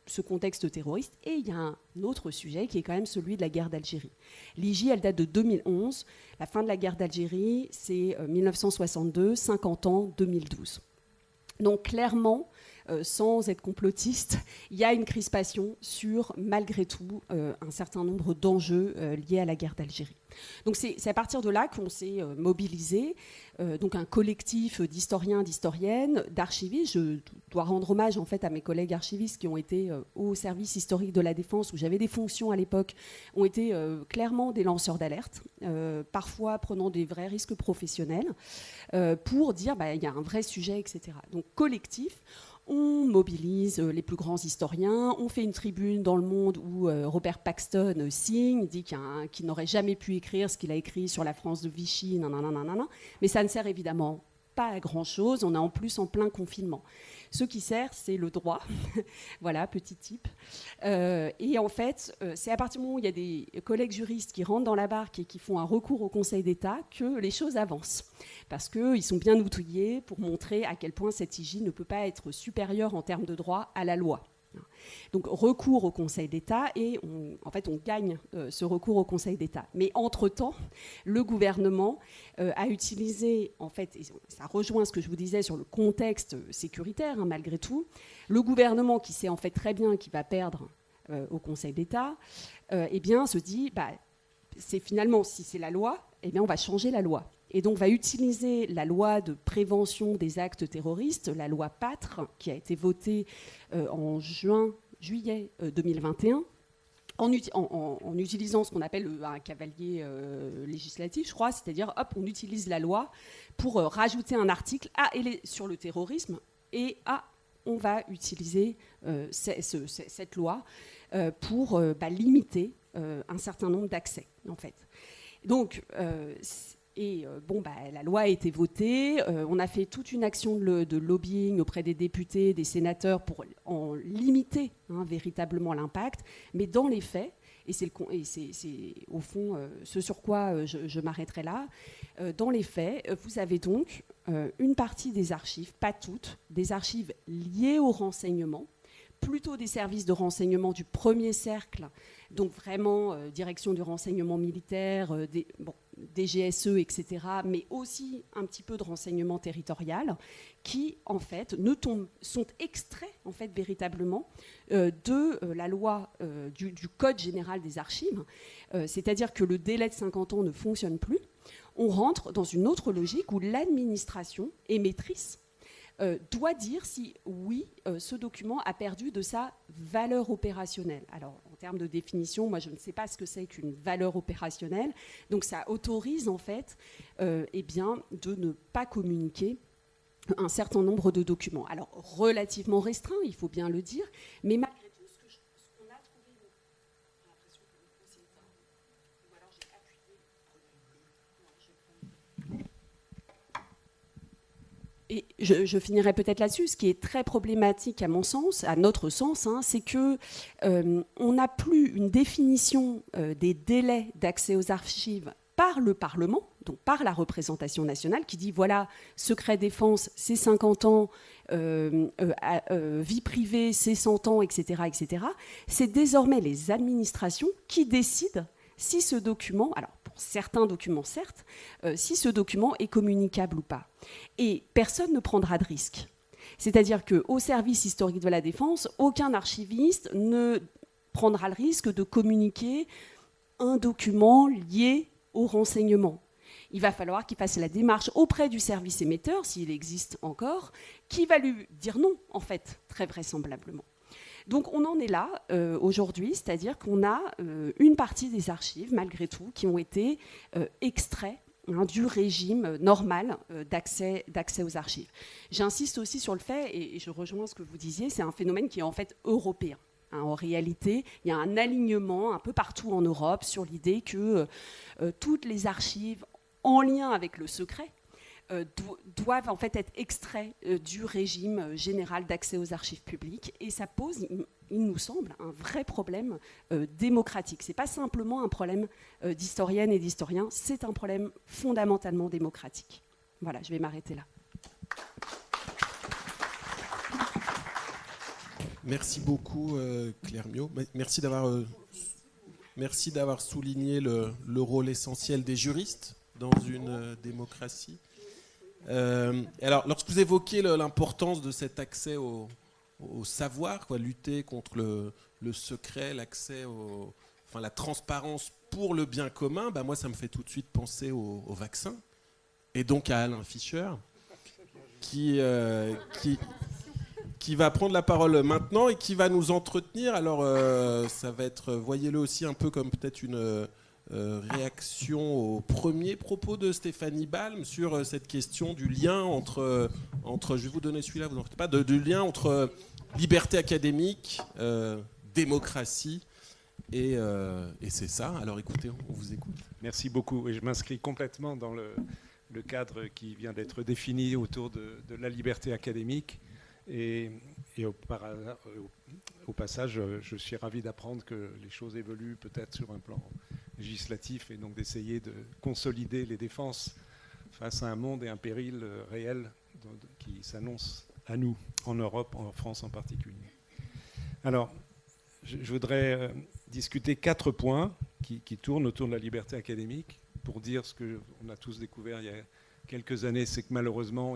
ce contexte terroriste, et il y a un autre sujet qui est quand même celui de la guerre d'Algérie. L'IJ, elle date de 2011, la fin de la guerre d'Algérie, c'est 1962, 50 ans, 2012. Donc clairement, sans être complotiste, il y a une crispation sur, malgré tout, un certain nombre d'enjeux liés à la guerre d'Algérie. Donc c'est à partir de là qu'on s'est mobilisé, donc un collectif d'historiens, d'historiennes, d'archivistes. Je dois rendre hommage en fait à mes collègues archivistes qui ont été au service historique de la Défense, où j'avais des fonctions à l'époque, ont été clairement des lanceurs d'alerte, parfois prenant des vrais risques professionnels, pour dire il y a un vrai sujet, etc. Donc collectif. On mobilise les plus grands historiens, on fait une tribune dans Le Monde où Robert Paxton signe, dit qu'il n'aurait jamais pu écrire ce qu'il a écrit sur la France de Vichy, mais ça ne sert évidemment pas à grand-chose, on est en plus en plein confinement. Ce qui sert, c'est le droit, voilà, petit type. Et en fait, c'est à partir du moment où il y a des collègues juristes qui rentrent dans la barque et qui font un recours au Conseil d'État que les choses avancent. Parce qu'ils sont bien outillés pour montrer à quel point cette IJ ne peut pas être supérieure en termes de droit à la loi. Donc recours au Conseil d'État, et on gagne ce recours au Conseil d'État. Mais entre-temps, le gouvernement a utilisé, en fait, et ça rejoint ce que je vous disais sur le contexte sécuritaire, malgré tout, le gouvernement qui sait en fait très bien qu'il va perdre au Conseil d'État, eh bien se dit, c'est finalement, si c'est la loi, eh bien on va changer la loi. Et donc va utiliser la loi de prévention des actes terroristes, la loi PATRE, qui a été votée en juillet 2021, en utilisant ce qu'on appelle un cavalier législatif, je crois, c'est-à-dire, on utilise la loi pour rajouter un article sur le terrorisme, et on va utiliser cette loi pour limiter un certain nombre d'accès, en fait. Donc... la loi a été votée, on a fait toute une action de lobbying auprès des députés, des sénateurs pour en limiter véritablement l'impact, mais dans les faits, et c'est au fond ce sur quoi je m'arrêterai là, dans les faits, vous avez donc une partie des archives, pas toutes, des archives liées au renseignement, plutôt des services de renseignement du premier cercle, donc vraiment direction du renseignement militaire, DGSE, etc., mais aussi un petit peu de renseignement territorial, qui en fait sont extraits en fait véritablement de la loi du Code général des archives, c'est-à-dire que le délai de 50 ans ne fonctionne plus. On rentre dans une autre logique où l'administration émettrice doit dire si, oui, ce document a perdu de sa valeur opérationnelle. Alors, en termes de définition, moi, je ne sais pas ce que c'est qu'une valeur opérationnelle. Donc, ça autorise, en fait, de ne pas communiquer un certain nombre de documents. Alors, relativement restreint, il faut bien le dire, mais malgré tout, ce qu'on a trouvé... J'ai l'impression que le micro s'est éteint. Ou alors, j'ai appuyé... Et je finirai peut-être là-dessus. Ce qui est très problématique à mon sens, à notre sens, c'est que on n'a plus une définition des délais d'accès aux archives par le Parlement, donc par la représentation nationale, qui dit voilà, secret défense, c'est 50 ans, vie privée, c'est 100 ans, etc., etc. C'est désormais les administrations qui décident si ce document, alors pour certains documents certes, si ce document est communicable ou pas. Et personne ne prendra de risque. C'est-à-dire qu'au service historique de la défense, aucun archiviste ne prendra le risque de communiquer un document lié au renseignement. Il va falloir qu'il fasse la démarche auprès du service émetteur, s'il existe encore, qui va lui dire non, en fait, très vraisemblablement. Donc on en est là aujourd'hui, c'est-à-dire qu'on a une partie des archives, malgré tout, qui ont été extraits du régime normal d'accès aux archives. J'insiste aussi sur le fait, et je rejoins ce que vous disiez, c'est un phénomène qui est en fait européen. En réalité, il y a un alignement un peu partout en Europe sur l'idée que toutes les archives en lien avec le secret doivent en fait être extraits du régime général d'accès aux archives publiques, et ça pose, il nous semble, un vrai problème démocratique. Ce n'est pas simplement un problème d'historiennes et d'historiens, c'est un problème fondamentalement démocratique. Voilà, je vais m'arrêter là. Merci beaucoup Claire Miot. Merci d'avoir souligné le rôle essentiel des juristes dans une démocratie. Alors, lorsque vous évoquez l'importance de cet accès au savoir, lutter contre le secret, l'accès la transparence pour le bien commun, moi ça me fait tout de suite penser au vaccin, et donc à Alain Fischer, qui va prendre la parole maintenant et qui va nous entretenir. Alors ça va être, voyez-le aussi un peu comme peut-être une réaction aux premiers propos de Stéphanie Balm sur cette question du lien entre je vais vous donner celui-là, vous n'en faites pas, du lien entre liberté académique, démocratie, et c'est ça. Alors écoutez, on vous écoute. Merci beaucoup. Et je m'inscris complètement dans le cadre qui vient d'être défini autour de la liberté académique. Et au passage, je suis ravi d'apprendre que les choses évoluent peut-être sur un plan législatif, et donc d'essayer de consolider les défenses face à un monde et un péril réel qui s'annonce à nous, en Europe, en France en particulier. Alors, je voudrais discuter 4 points qui tournent autour de la liberté académique, pour dire ce qu'on a tous découvert il y a quelques années, c'est que malheureusement,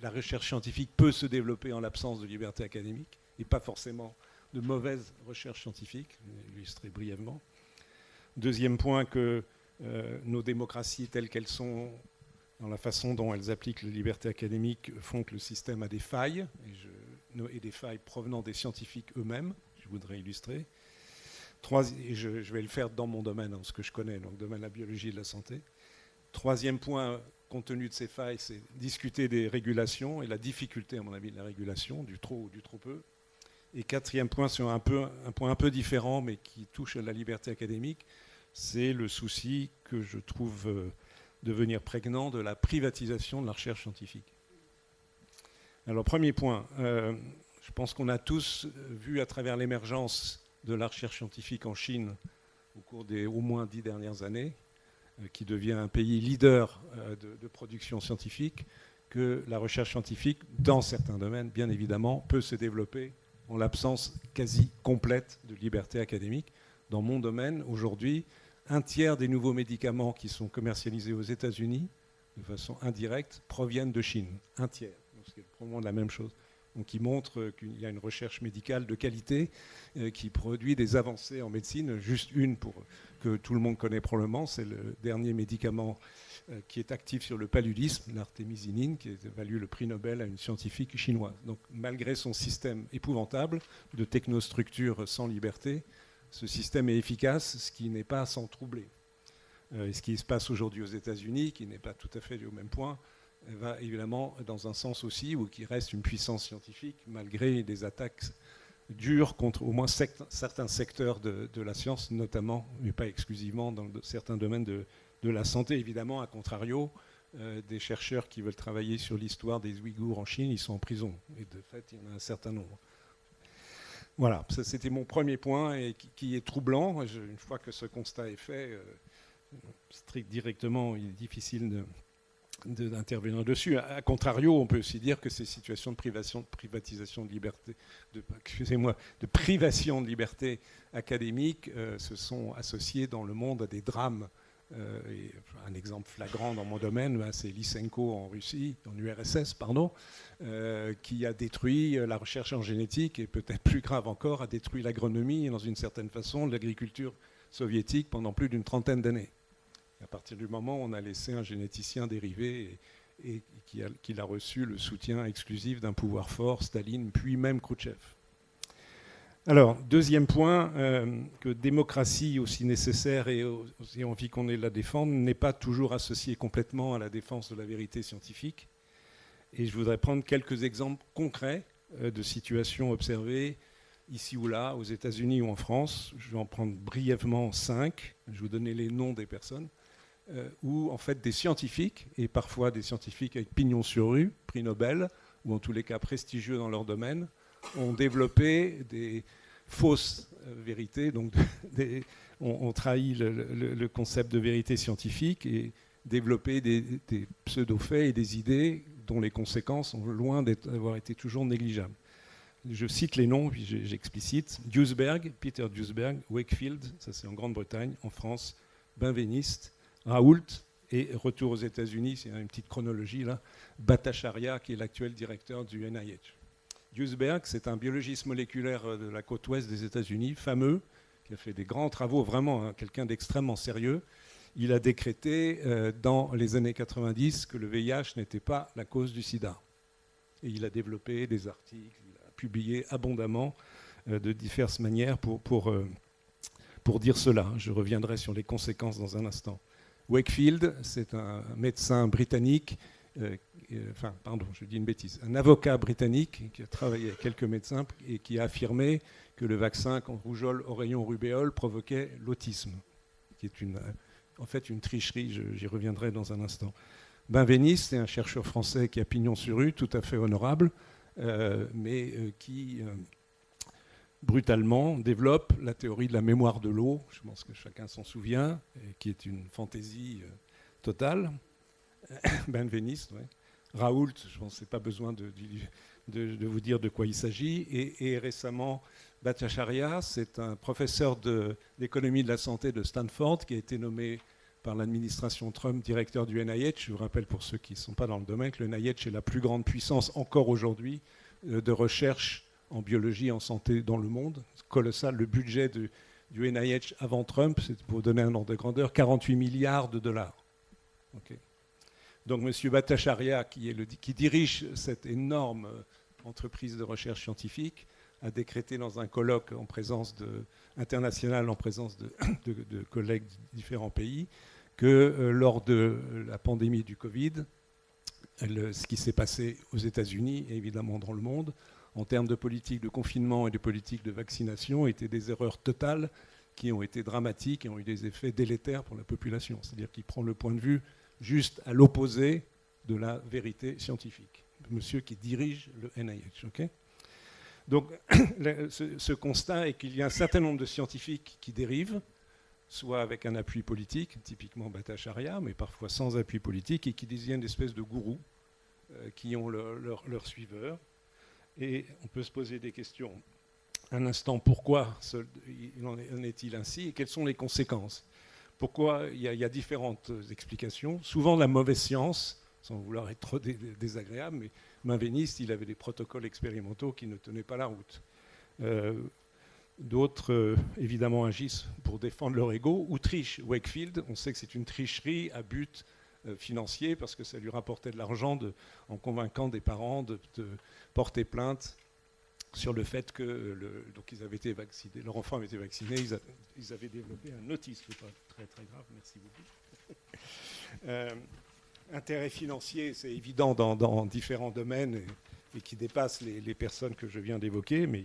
la recherche scientifique peut se développer en l'absence de liberté académique, et pas forcément de mauvaise recherche scientifique, je vais illustrer brièvement. Deuxième point, que nos démocraties telles qu'elles sont, dans la façon dont elles appliquent la liberté académique, font que le système a des failles, et des failles provenant des scientifiques eux-mêmes, je voudrais illustrer. Et je vais le faire dans mon domaine, ce que je connais, donc le domaine de la biologie et de la santé. Troisième point, compte tenu de ces failles, c'est discuter des régulations et la difficulté, à mon avis, de la régulation, du trop ou du trop peu. Et quatrième point, sur un point un peu différent, mais qui touche à la liberté académique, c'est le souci que je trouve devenir prégnant de la privatisation de la recherche scientifique. Alors, premier point, je pense qu'on a tous vu à travers l'émergence de la recherche scientifique en Chine au cours des au moins 10 dernières années, qui devient un pays leader de production scientifique, que la recherche scientifique, dans certains domaines, bien évidemment, peut se développer en l'absence quasi complète de liberté académique. Dans mon domaine, aujourd'hui, 1/3 des nouveaux médicaments qui sont commercialisés aux États-Unis, de façon indirecte, proviennent de Chine. 1/3. Donc c'est probablement la même chose. Donc il montre qu'il y a une recherche médicale de qualité qui produit des avancées en médecine. Juste une que tout le monde connaît probablement, c'est le dernier médicament qui est actif sur le paludisme, l'artémisinine, qui a valu le prix Nobel à une scientifique chinoise. Donc malgré son système épouvantable de technostructure sans liberté, ce système est efficace, ce qui n'est pas sans troubler. Et ce qui se passe aujourd'hui aux États-Unis, qui n'est pas tout à fait au même point, va évidemment dans un sens aussi, où qui reste une puissance scientifique, malgré des attaques dures contre au moins certains secteurs de la science, notamment, mais pas exclusivement, dans certains domaines de la santé. Évidemment, à contrario, des chercheurs qui veulent travailler sur l'histoire des Ouïghours en Chine, ils sont en prison. Et de fait, il y en a un certain nombre. Voilà, ça c'était mon premier point, et qui est troublant. Une fois que ce constat est fait, directement, il est difficile d'intervenir dessus. A contrario, on peut aussi dire que ces situations de privatisation de liberté, de privation de liberté académique se sont associées dans le monde à des drames. Et un exemple flagrant dans mon domaine, c'est Lysenko en Russie, en URSS, pardon, qui a détruit la recherche en génétique et peut-être plus grave encore, a détruit l'agronomie et dans une certaine façon l'agriculture soviétique pendant plus d'une trentaine d'années. À partir du moment où on a laissé un généticien dériver et qu'il a reçu le soutien exclusif d'un pouvoir fort, Staline, puis même Khrouchtchev. Alors, deuxième point, que démocratie aussi nécessaire et aussi envie qu'on ait de la défendre n'est pas toujours associée complètement à la défense de la vérité scientifique. Et je voudrais prendre quelques exemples concrets de situations observées ici ou là, aux États-Unis ou en France. Je vais en prendre brièvement 5. Je vais vous donner les noms des personnes. Où en fait des scientifiques, et parfois des scientifiques avec pignon sur rue, prix Nobel, ou en tous les cas prestigieux dans leur domaine, ont développé des fausses vérités, donc ont trahi le concept de vérité scientifique et développé des pseudo-faits et des idées dont les conséquences sont loin d'avoir été toujours négligeables. Je cite les noms, puis j'explicite. Duesberg, Peter Duesberg, Wakefield, ça c'est en Grande-Bretagne, en France, Benveniste, Raoult, et retour aux États-Unis, c'est une petite chronologie là, Bhattacharya, qui est l'actuel directeur du NIH. Duesberg, c'est un biologiste moléculaire de la côte ouest des États-Unis, fameux, qui a fait des grands travaux, vraiment quelqu'un d'extrêmement sérieux. Il a décrété dans les années 90 que le VIH n'était pas la cause du sida. Et il a développé des articles, il a publié abondamment de diverses manières pour dire cela. Je reviendrai sur les conséquences dans un instant. Wakefield, c'est un médecin britannique, je dis une bêtise, un avocat britannique qui a travaillé avec quelques médecins et qui a affirmé que le vaccin contre rougeole, oreillon, rubéole provoquait l'autisme, qui est en fait une tricherie, j'y reviendrai dans un instant. Benveniste, c'est un chercheur français qui a pignon sur rue, tout à fait honorable, mais qui brutalement développe la théorie de la mémoire de l'eau, je pense que chacun s'en souvient, qui est une fantaisie totale. Benveniste, ouais. Raoult, je pense que c'est pas besoin de vous dire de quoi il s'agit. Et récemment, Bhattacharya, c'est un professeur d'économie de la santé de Stanford qui a été nommé par l'administration Trump directeur du NIH. Je vous rappelle pour ceux qui ne sont pas dans le domaine que le NIH est la plus grande puissance encore aujourd'hui de recherche en biologie, en santé dans le monde. C'est colossal. Le budget du NIH avant Trump, c'est pour vous donner un ordre de grandeur, 48 milliards de dollars. Okay. Donc M. Bhattacharya, qui dirige cette énorme entreprise de recherche scientifique, a décrété dans un colloque international en présence de collègues de différents pays que lors de la pandémie du Covid, ce qui s'est passé aux États-Unis et évidemment dans le monde, en termes de politique de confinement et de politique de vaccination, étaient des erreurs totales qui ont été dramatiques et ont eu des effets délétères pour la population. C'est-à-dire qu'il prend le point de vue juste à l'opposé de la vérité scientifique. Monsieur qui dirige le NIH. Okay. Donc ce constat est qu'il y a un certain nombre de scientifiques qui dérivent, soit avec un appui politique, typiquement Bhattacharya, mais parfois sans appui politique, et qui deviennent une espèce de gourous qui ont leurs suiveurs. Et on peut se poser des questions. Un instant, pourquoi en est-il ainsi et quelles sont les conséquences? Pourquoi il y a différentes explications. Souvent la mauvaise science, sans vouloir être trop désagréable, mais Benveniste, il avait des protocoles expérimentaux qui ne tenaient pas la route. D'autres, évidemment, agissent pour défendre leur ego ou trichent. Wakefield, on sait que c'est une tricherie à but financier parce que ça lui rapportait de l'argent en convainquant des parents de porter plainte sur le fait que donc ils avaient été vaccinés, leur enfant avait été vacciné, ils avaient développé un autisme. C'est pas très très grave, merci beaucoup. Intérêt financier, c'est évident dans différents domaines et qui dépasse les personnes que je viens d'évoquer, mais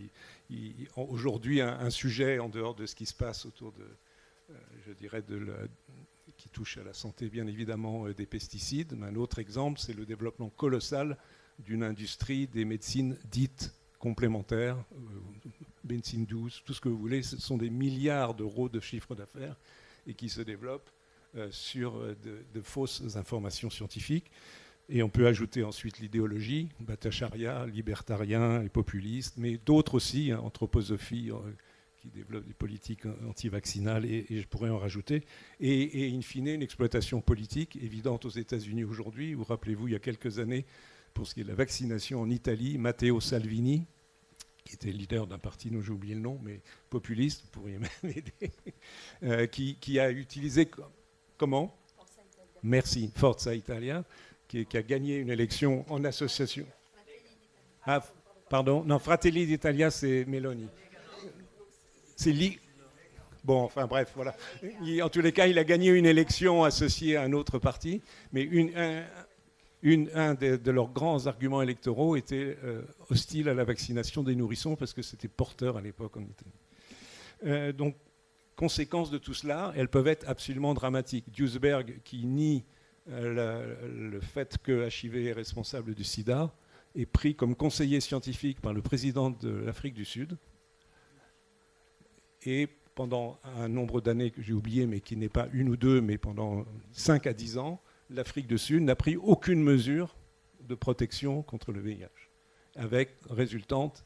aujourd'hui un sujet en dehors de ce qui se passe autour je dirais qui touche à la santé bien évidemment des pesticides. Mais un autre exemple, c'est le développement colossal d'une industrie des médecines dites complémentaires, médecine douce, tout ce que vous voulez. Ce sont des milliards d'euros de chiffre d'affaires et qui se développent sur de fausses informations scientifiques. Et on peut ajouter ensuite l'idéologie, Bhattacharya, libertarien et populiste, mais d'autres aussi, anthroposophie, qui développe des politiques anti-vaccinales, et je pourrais en rajouter. Et in fine, une exploitation politique évidente aux États-Unis aujourd'hui. Vous rappelez-vous, il y a quelques années, pour ce qui est de la vaccination en Italie, Matteo Salvini, qui était leader d'un parti dont j'ai oublié le nom, mais populiste, vous pourriez m'aider, qui a utilisé... Comment ? Merci, Forza Italia, qui a gagné une élection en association. Ah, pardon, non, Fratelli d'Italia, c'est Meloni. C'est Bon, enfin bref, voilà. En tous les cas, il a gagné une élection associée à un autre parti, mais un de leurs grands arguments électoraux était hostile à la vaccination des nourrissons parce que c'était porteur à l'époque en Italie. Donc, conséquences de tout cela, elles peuvent être absolument dramatiques. Duesberg, qui nie le fait que HIV est responsable du sida, est pris comme conseiller scientifique par le président de l'Afrique du Sud. Et pendant un nombre d'années que j'ai oublié, mais qui n'est pas une ou deux, mais pendant 5 à 10 ans, l'Afrique du Sud n'a pris aucune mesure de protection contre le VIH. Avec résultante,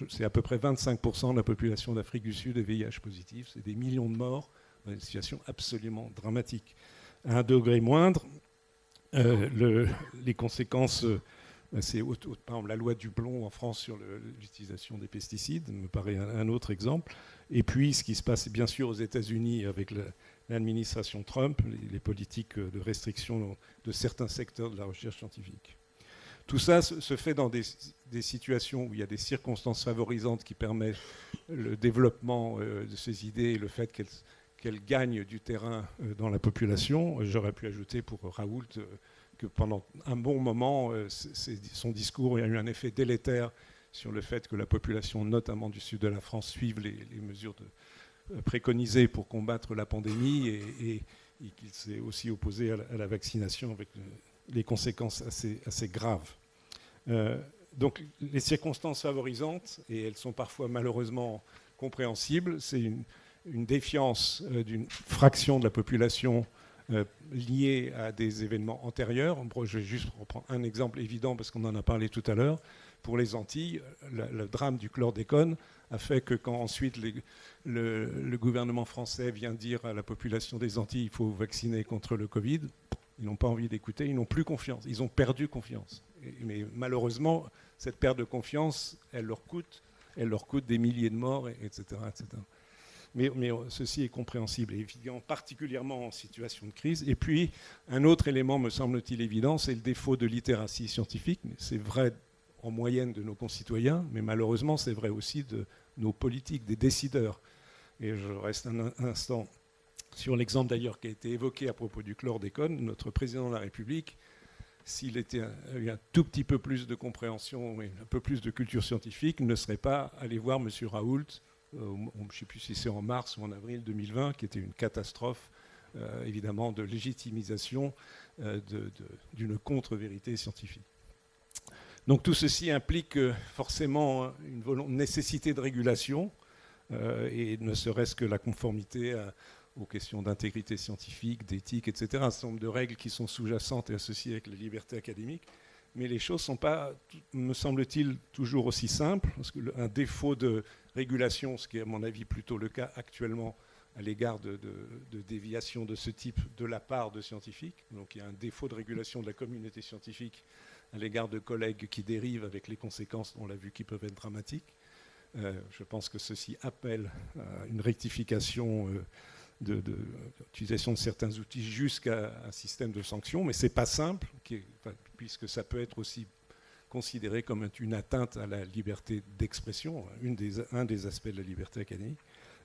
c'est à peu près 25% de la population d'Afrique du Sud est VIH positive. C'est des millions de morts dans une situation absolument dramatique. À un degré moindre, les conséquences, c'est par exemple la loi du plomb en France sur l'utilisation des pesticides, me paraît un autre exemple. Et puis ce qui se passe bien sûr aux États-Unis avec l'administration Trump, les politiques de restriction de certains secteurs de la recherche scientifique. Tout ça se fait dans des situations où il y a des circonstances favorisantes qui permettent le développement de ces idées et le fait qu'elles gagnent du terrain dans la population. J'aurais pu ajouter pour Raoult que pendant un bon moment, son discours a eu un effet délétère sur le fait que la population, notamment du sud de la France, suive les mesures préconisées pour combattre la pandémie et qu'il s'est aussi opposé à la vaccination avec les conséquences assez graves. Donc les circonstances favorisantes, et elles sont parfois malheureusement compréhensibles, c'est une défiance d'une fraction de la population liée à des événements antérieurs. Je vais juste reprendre un exemple évident parce qu'on en a parlé tout à l'heure. Pour les Antilles, le drame du chlordécone a fait que quand ensuite le gouvernement français vient dire à la population des Antilles il faut vacciner contre le Covid, ils n'ont pas envie d'écouter, ils n'ont plus confiance, ils ont perdu confiance. Mais malheureusement, cette perte de confiance, elle leur coûte des milliers de morts, etc. etc. Mais ceci est compréhensible, et évidemment, particulièrement en situation de crise. Et puis, un autre élément, me semble-t-il évident, c'est le défaut de littératie scientifique. C'est vrai en moyenne de nos concitoyens, mais malheureusement, c'est vrai aussi de nos politiques, des décideurs. Et je reste un instant sur l'exemple d'ailleurs qui a été évoqué à propos du chlordécone. Notre président de la République, s'il avait eu un tout petit peu plus de compréhension et un peu plus de culture scientifique, ne serait pas allé voir M. Raoult, je ne sais plus si c'est en mars ou en avril 2020, qui était une catastrophe, évidemment, de légitimisation d'une contre-vérité scientifique. Donc tout ceci implique forcément une nécessité de régulation, et ne serait-ce que la conformité aux questions d'intégrité scientifique, d'éthique, etc. Un certain nombre de règles qui sont sous-jacentes et associées avec la liberté académique. Mais les choses ne sont pas, me semble-t-il, toujours aussi simples, parce qu'un défaut de régulation, ce qui est à mon avis plutôt le cas actuellement à l'égard de déviations de ce type de la part de scientifiques, donc il y a un défaut de régulation de la communauté scientifique à l'égard de collègues qui dérivent avec les conséquences, on l'a vu, qui peuvent être dramatiques. Je pense que ceci appelle à une rectification d'utilisation de certains outils jusqu'à un système de sanctions, mais ce n'est pas simple, puisque ça peut être aussi considéré comme une atteinte à la liberté d'expression, un des aspects de la liberté académique.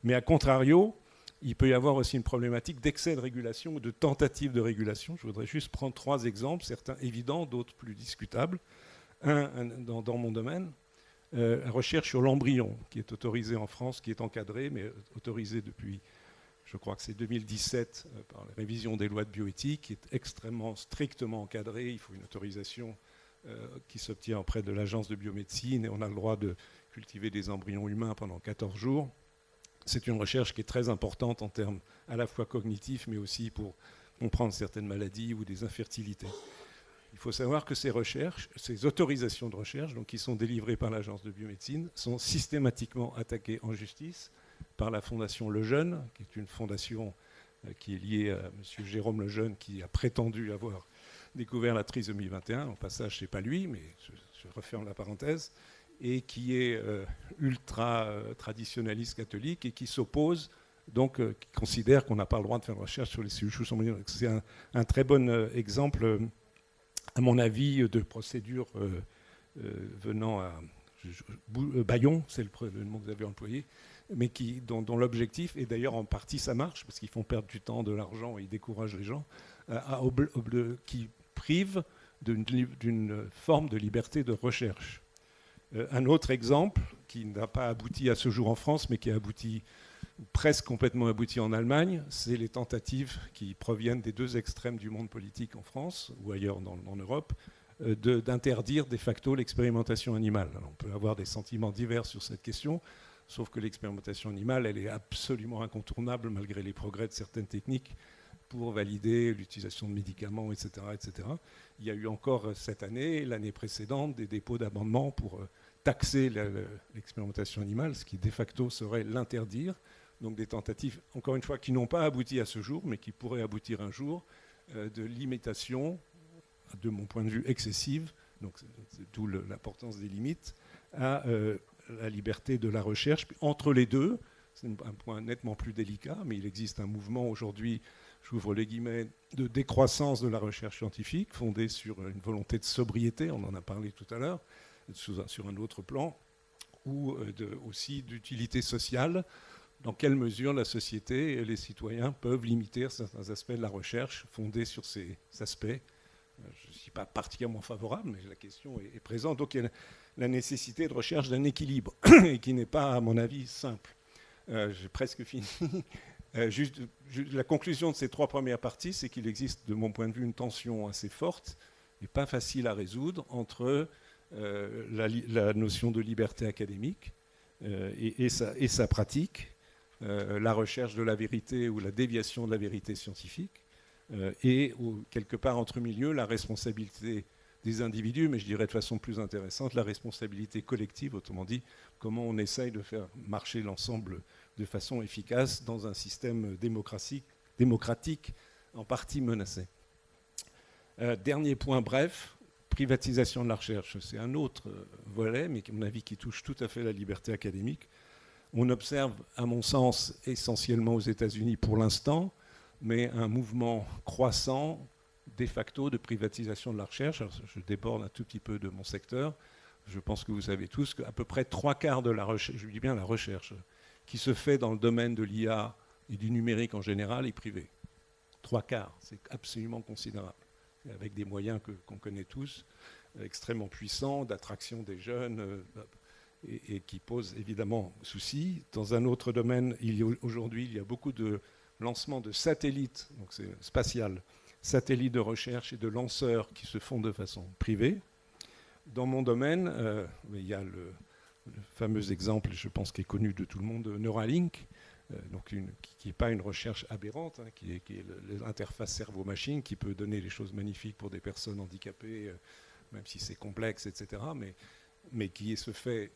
Mais à contrario, il peut y avoir aussi une problématique d'excès de régulation ou de tentative de régulation. Je voudrais juste prendre 3 exemples, certains évidents, d'autres plus discutables. Un dans mon domaine, la recherche sur l'embryon, qui est autorisée en France, qui est encadrée, mais autorisée depuis, je crois que c'est 2017, par la révision des lois de bioéthique, qui est extrêmement strictement encadrée. Il faut une autorisation qui s'obtient auprès de l'agence de biomédecine, et on a le droit de cultiver des embryons humains pendant 14 jours. c'est une recherche qui est très importante en termes à la fois cognitifs, mais aussi pour comprendre certaines maladies ou des infertilités. Il faut savoir que ces recherches, ces autorisations de recherche, donc qui sont délivrées par l'Agence de biomédecine, sont systématiquement attaquées en justice par la Fondation Lejeune, qui est une fondation qui est liée à M. Jérôme Lejeune, qui a prétendu avoir découvert la trisomie 21. Au passage, ce n'est pas lui, mais je referme la parenthèse, et qui est ultra traditionnaliste catholique et qui s'oppose, donc qui considère qu'on n'a pas le droit de faire une recherche sur les cellules souches embryonnaires. C'est un très bon exemple, à mon avis, de procédure venant à Bayon, c'est le mot que vous avez employé, mais dont l'objectif, et d'ailleurs en partie ça marche, parce qu'ils font perdre du temps, de l'argent, et ils découragent les gens, qui privent d'une forme de liberté de recherche. Un autre exemple, qui n'a pas abouti à ce jour en France, mais qui a abouti, presque complètement abouti en Allemagne, c'est les tentatives qui proviennent des deux extrêmes du monde politique en France, ou ailleurs en Europe, d'interdire de facto l'expérimentation animale. Alors, on peut avoir des sentiments divers sur cette question, sauf que l'expérimentation animale, elle est absolument incontournable malgré les progrès de certaines techniques pour valider l'utilisation de médicaments, etc., etc. Il y a eu encore cette année, l'année précédente, des dépôts d'amendements pour taxer l'expérimentation animale, ce qui de facto serait l'interdire. Donc des tentatives, encore une fois, qui n'ont pas abouti à ce jour, mais qui pourraient aboutir un jour, de limitation, de mon point de vue excessive, donc d'où l'importance des limites, à la liberté de la recherche. Entre les deux, c'est un point nettement plus délicat, mais il existe un mouvement aujourd'hui, j'ouvre les guillemets, de décroissance de la recherche scientifique, fondée sur une volonté de sobriété, on en a parlé tout à l'heure, sur un autre plan, ou aussi d'utilité sociale. Dans quelle mesure la société et les citoyens peuvent limiter certains aspects de la recherche fondés sur ces aspects. Je ne suis pas particulièrement favorable, mais la question est présente. Donc il y a la nécessité de recherche d'un équilibre, et qui n'est pas, à mon avis, simple. J'ai presque fini. Juste, la conclusion de ces trois premières parties, c'est qu'il existe, de mon point de vue, une tension assez forte et pas facile à résoudre entre la notion de liberté académique et sa pratique, la recherche de la vérité ou la déviation de la vérité scientifique, et quelque part entre milieu, la responsabilité des individus, mais je dirais de façon plus intéressante, la responsabilité collective, autrement dit, comment on essaye de faire marcher l'ensemble de façon efficace dans un système démocratique en partie menacé. Dernier point bref, privatisation de la recherche. C'est un autre volet, mais à mon avis qui touche tout à fait la liberté académique. On observe, à mon sens, essentiellement aux États-Unis pour l'instant, mais un mouvement croissant, de facto, de privatisation de la recherche. Alors, je déborde un tout petit peu de mon secteur. Je pense que vous savez tous qu'à peu près 3/4 de la recherche, je dis bien la recherche, qui se fait dans le domaine de l'IA et du numérique en général est privée. 3/4, c'est absolument considérable. Avec des moyens qu'on connaît tous, extrêmement puissants, d'attraction des jeunes, et qui posent évidemment souci. Dans un autre domaine, aujourd'hui, il y a beaucoup de lancements de satellites, donc c'est spatial, satellites de recherche et de lanceurs qui se font de façon privée. Dans mon domaine, il y a le fameux exemple, je pense, qui est connu de tout le monde, Neuralink, donc qui n'est pas une recherche aberrante, hein, qui est l'interface cerveau-machine, qui peut donner des choses magnifiques pour des personnes handicapées, même si c'est complexe, etc., mais qui se fait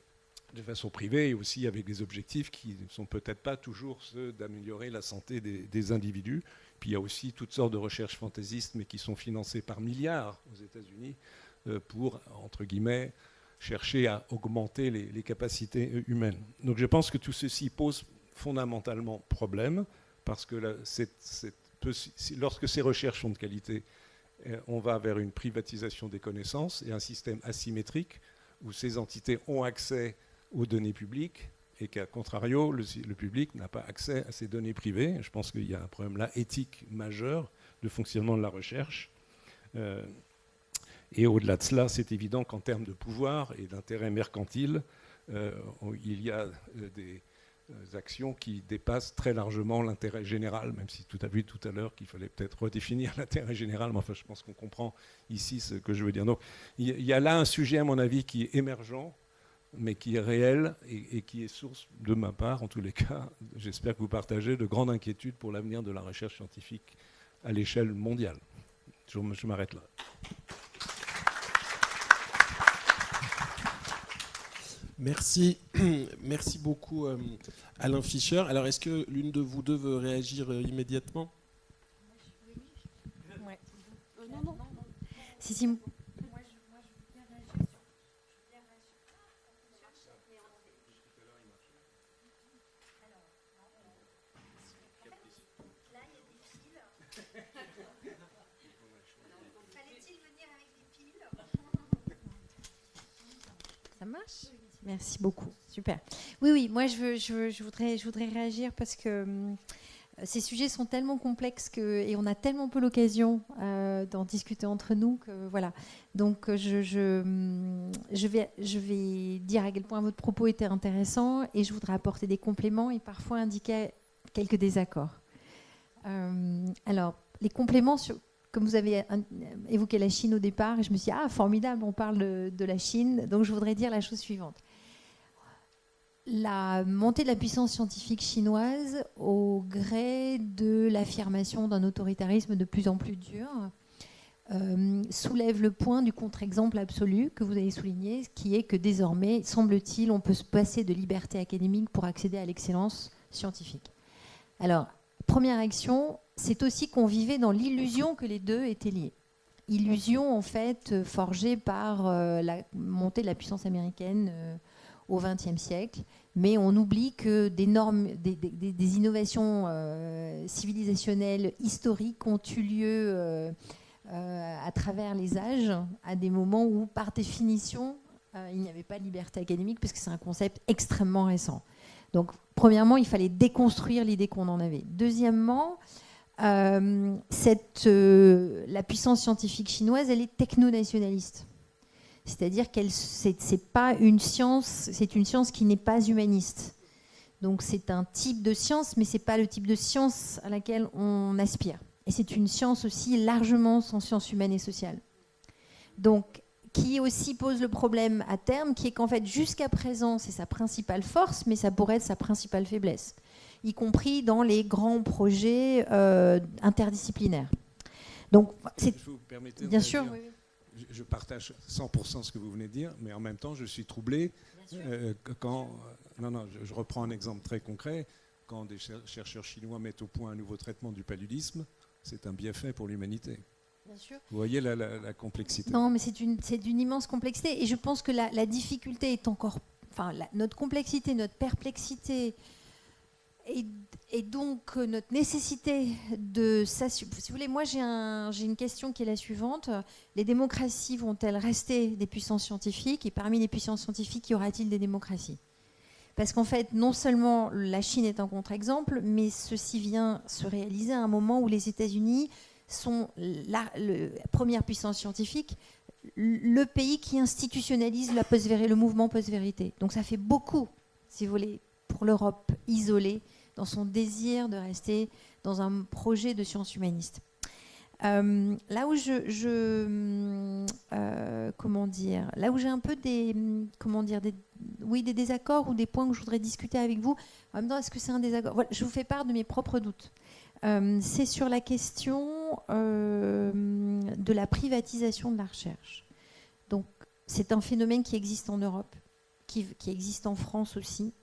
de façon privée et aussi avec des objectifs qui ne sont peut-être pas toujours ceux d'améliorer la santé des individus. Puis il y a aussi toutes sortes de recherches fantaisistes, mais qui sont financées par milliards aux États-Unis pour, entre guillemets, chercher à augmenter les capacités humaines. Donc je pense que tout ceci pose fondamentalement problème, parce que lorsque ces recherches sont de qualité, on va vers une privatisation des connaissances et un système asymétrique où ces entités ont accès aux données publiques et qu'à contrario, le public n'a pas accès à ces données privées. Je pense qu'il y a un problème là éthique majeur de fonctionnement de la recherche. Et au-delà de cela, c'est évident qu'en termes de pouvoir et d'intérêt mercantile, il y a des actions qui dépassent très largement l'intérêt général, même si tu as vu tout à l'heure qu'il fallait peut-être redéfinir l'intérêt général, mais enfin je pense qu'on comprend ici ce que je veux dire. Donc il y a là un sujet, à mon avis, qui est émergent, mais qui est réelle et qui est source, de ma part, en tous les cas, j'espère que vous partagez, de grandes inquiétudes pour l'avenir de la recherche scientifique à l'échelle mondiale. Je m'arrête là. Merci, merci beaucoup Alain Fischer. Alors, est-ce que l'une de vous deux veut réagir immédiatement ? Ouais. Non. Si. Ça marche ? Merci beaucoup. Super. Oui, moi je voudrais réagir parce que ces sujets sont tellement complexes et on a tellement peu l'occasion d'en discuter entre nous que voilà. Donc je vais dire à quel point votre propos était intéressant et je voudrais apporter des compléments et parfois indiquer quelques désaccords. Alors, les compléments comme vous avez évoqué la Chine au départ, et je me suis dit, formidable, on parle de la Chine, donc je voudrais dire la chose suivante. La montée de la puissance scientifique chinoise au gré de l'affirmation d'un autoritarisme de plus en plus dur soulève le point du contre-exemple absolu que vous avez souligné, qui est que désormais, semble-t-il, on peut se passer de liberté académique pour accéder à l'excellence scientifique. Alors, première action, c'est aussi qu'on vivait dans l'illusion que les deux étaient liés. Illusion, en fait, forgée par la montée de la puissance américaine au XXe siècle. Mais on oublie que des innovations civilisationnelles historiques ont eu lieu à travers les âges, à des moments où, par définition, il n'y avait pas de liberté académique, parce que c'est un concept extrêmement récent. Donc, premièrement, il fallait déconstruire l'idée qu'on en avait. Deuxièmement, la puissance scientifique chinoise, elle est techno-nationaliste. C'est-à-dire qu'elle, c'est pas une science, c'est une science qui n'est pas humaniste. Donc, c'est un type de science, mais c'est pas le type de science à laquelle on aspire. Et c'est une science aussi largement sans sciences humaines et sociales. Donc, qui aussi pose le problème à terme, qui est qu'en fait, jusqu'à présent, c'est sa principale force, mais ça pourrait être sa principale faiblesse, y compris dans les grands projets interdisciplinaires. Donc, c'est... Vous permettez bien sûr, oui. Je partage 100% ce que vous venez de dire, mais en même temps, je suis troublé quand... je reprends un exemple très concret. Quand des chercheurs chinois mettent au point un nouveau traitement du paludisme, c'est un bienfait pour l'humanité. Bien sûr. Vous voyez la complexité. Non, mais c'est d'une immense complexité. Et je pense que la difficulté est encore... Enfin, notre complexité, notre perplexité et donc notre nécessité de s'assurer... Si vous voulez, moi j'ai une question qui est la suivante. Les démocraties vont-elles rester des puissances scientifiques ? Et parmi les puissances scientifiques, y aura-t-il des démocraties ? Parce qu'en fait, non seulement la Chine est un contre-exemple, mais ceci vient se réaliser à un moment où les États-Unis sont la première puissance scientifique, le pays qui institutionnalise le mouvement post-vérité. Donc ça fait beaucoup, si vous voulez, pour l'Europe isolée dans son désir de rester dans un projet de sciences humanistes. Là où là où j'ai un peu des désaccords ou des points que je voudrais discuter avec vous. En même temps, est-ce que c'est un désaccord ? Voilà, je vous fais part de mes propres doutes. C'est sur la question de la privatisation de la recherche. Donc, c'est un phénomène qui existe en Europe, qui existe en France aussi,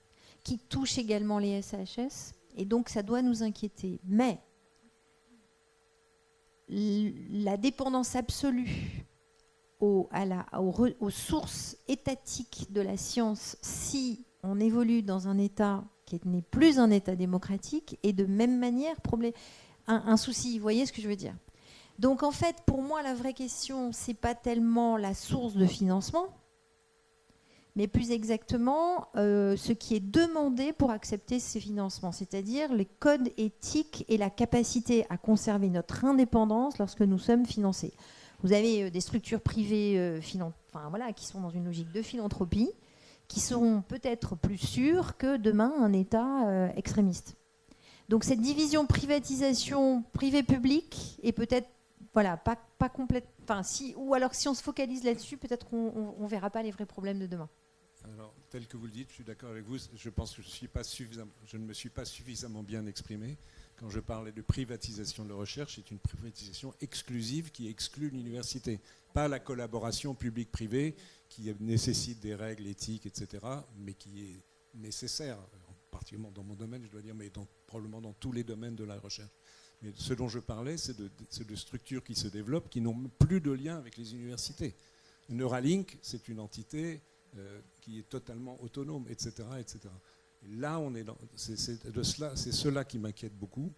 qui touche également les SHS, et donc ça doit nous inquiéter. Mais la dépendance absolue aux sources étatiques de la science, si on évolue dans un État qui n'est plus un État démocratique, et de même manière un souci. Vous voyez ce que je veux dire ? Donc en fait, pour moi, la vraie question, c'est pas tellement la source de financement, mais plus exactement ce qui est demandé pour accepter ces financements, c'est-à-dire les codes éthiques et la capacité à conserver notre indépendance lorsque nous sommes financés. Vous avez des structures privées qui sont dans une logique de philanthropie, qui seront peut-être plus sûres que demain un État extrémiste. Donc cette division privatisation privé-public est peut-être pas complète. Ou alors si on se focalise là-dessus, peut-être qu'on ne verra pas les vrais problèmes de demain. Alors, tel que vous le dites, je suis d'accord avec vous. Je pense que je ne me suis pas suffisamment bien exprimé. Quand je parlais de privatisation de la recherche, c'est une privatisation exclusive qui exclut l'université. Pas la collaboration publique-privée qui nécessite des règles éthiques, etc., mais qui est nécessaire, particulièrement dans mon domaine, je dois dire, mais probablement dans tous les domaines de la recherche. Mais ce dont je parlais, c'est de structures qui se développent, qui n'ont plus de lien avec les universités. Neuralink, c'est une entité qui est totalement autonome, etc., etc. Et là, c'est cela qui m'inquiète beaucoup,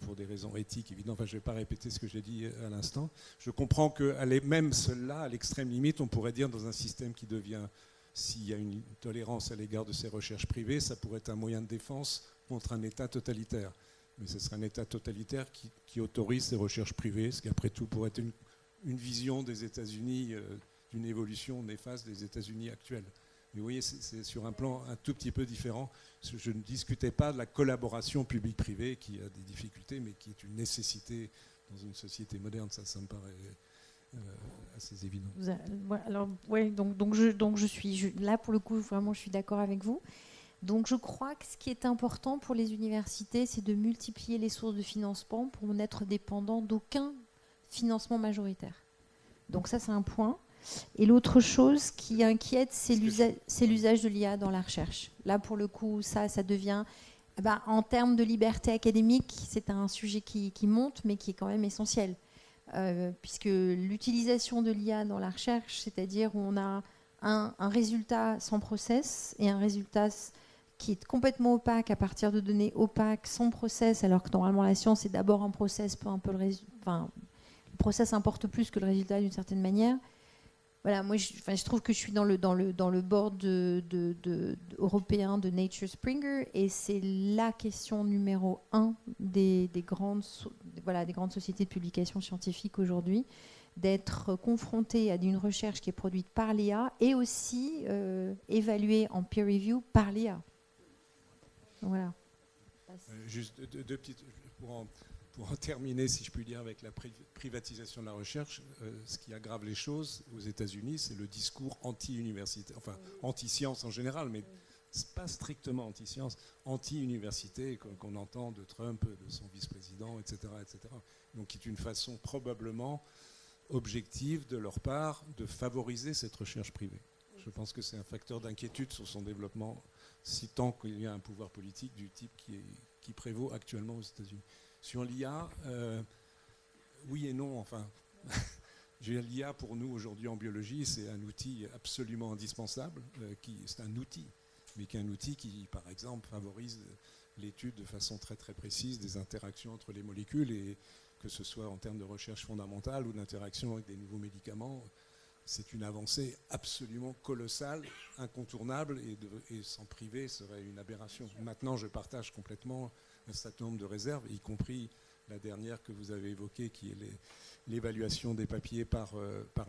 pour des raisons éthiques, évidemment. Enfin, je ne vais pas répéter ce que j'ai dit à l'instant. Je comprends que même cela, à l'extrême limite, on pourrait dire dans un système qui devient, s'il y a une tolérance à l'égard de ces recherches privées, ça pourrait être un moyen de défense contre un État totalitaire. Mais ce serait un État totalitaire qui autorise ces recherches privées, ce qui après tout pourrait être une vision des États-Unis, d'une évolution néfaste des États-Unis actuels. Mais vous voyez, c'est sur un plan un tout petit peu différent. Je ne discutais pas de la collaboration publique-privée qui a des difficultés, mais qui est une nécessité dans une société moderne. Ça me paraît assez évident. Alors, ouais, donc je suis là pour le coup, vraiment, je suis d'accord avec vous. Donc je crois que ce qui est important pour les universités, c'est de multiplier les sources de financement pour n'être dépendant d'aucun financement majoritaire. Donc ça, c'est un point. Et l'autre chose qui inquiète, c'est l'usage de l'IA dans la recherche. Là, pour le coup, ça devient... en termes de liberté académique, c'est un sujet qui monte, mais qui est quand même essentiel. Puisque l'utilisation de l'IA dans la recherche, c'est-à-dire où on a un résultat sans process et un résultat qui est complètement opaque à partir de données opaques, sans process, alors que normalement la science c'est d'abord un process, le process importe plus que le résultat d'une certaine manière. Voilà, moi je trouve que je suis dans le board européen de Nature Springer et c'est la question numéro 1 des grandes sociétés de publication scientifique aujourd'hui, d'être confronté à une recherche qui est produite par l'IA et aussi évaluée en peer review par l'IA. Voilà. Juste deux petites... Pour en terminer, si je puis dire, avec la privatisation de la recherche, ce qui aggrave les choses aux États-Unis, c'est le discours anti-université, enfin anti-science en général, mais pas strictement anti-science, anti-université qu'on entend de Trump, de son vice-président, etc., etc. Donc, qui est une façon probablement objective de leur part de favoriser cette recherche privée. Je pense que c'est un facteur d'inquiétude sur son développement, si tant qu'il y a un pouvoir politique du type qui prévaut actuellement aux États-Unis. Sur l'IA, oui et non, enfin. L'IA pour nous aujourd'hui en biologie, c'est un outil absolument indispensable, c'est un outil, mais qui est un outil qui, par exemple, favorise l'étude de façon très très précise des interactions entre les molécules, et que ce soit en termes de recherche fondamentale ou d'interaction avec des nouveaux médicaments, c'est une avancée absolument colossale, incontournable, et s'en priver serait une aberration. Maintenant, je partage complètement un certain nombre de réserves, y compris la dernière que vous avez évoquée, qui est l'évaluation des papiers par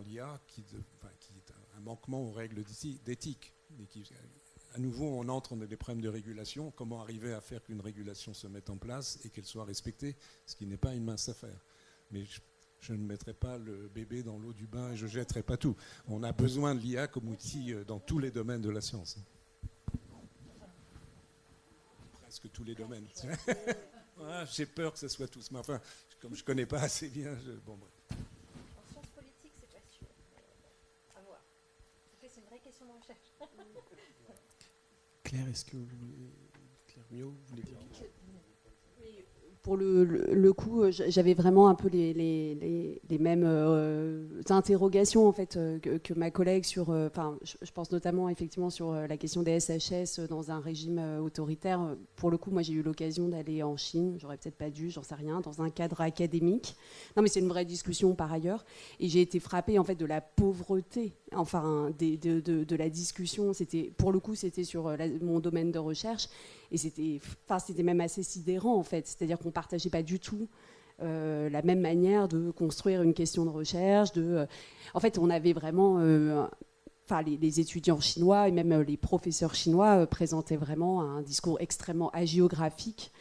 l'IA, qui est un manquement aux règles d'éthique. À nouveau, on entre dans des problèmes de régulation. Comment arriver à faire qu'une régulation se mette en place et qu'elle soit respectée, ce qui n'est pas une mince affaire. Mais je ne mettrai pas le bébé dans l'eau du bain et je ne jetterai pas tout. On a besoin de l'IA comme outil dans tous les domaines de la science. Presque tous les domaines. J'ai peur que ce soit tous. Mais enfin, comme je ne connais pas assez bien, bon, bref. En sciences politiques, c'est pas sûr. À voir. Après, c'est une vraie question de recherche. Claire, est-ce que vous voulez... Claire Miot, vous voulez dire quelque chose ? Pour le coup, j'avais vraiment un peu les mêmes interrogations en fait que ma collègue sur. Je pense notamment effectivement sur la question des SHS dans un régime autoritaire. Pour le coup, moi, j'ai eu l'occasion d'aller en Chine. J'aurais peut-être pas dû, j'en sais rien, dans un cadre académique. Non, mais c'est une vraie discussion par ailleurs. Et j'ai été frappée en fait de la pauvreté, enfin, de la discussion. Pour le coup, c'était sur mon domaine de recherche. Et c'était même assez sidérant, en fait. C'est-à-dire qu'on ne partageait pas du tout la même manière de construire une question de recherche. En fait, on avait vraiment... les étudiants chinois et même les professeurs chinois présentaient vraiment un discours extrêmement hagiographique.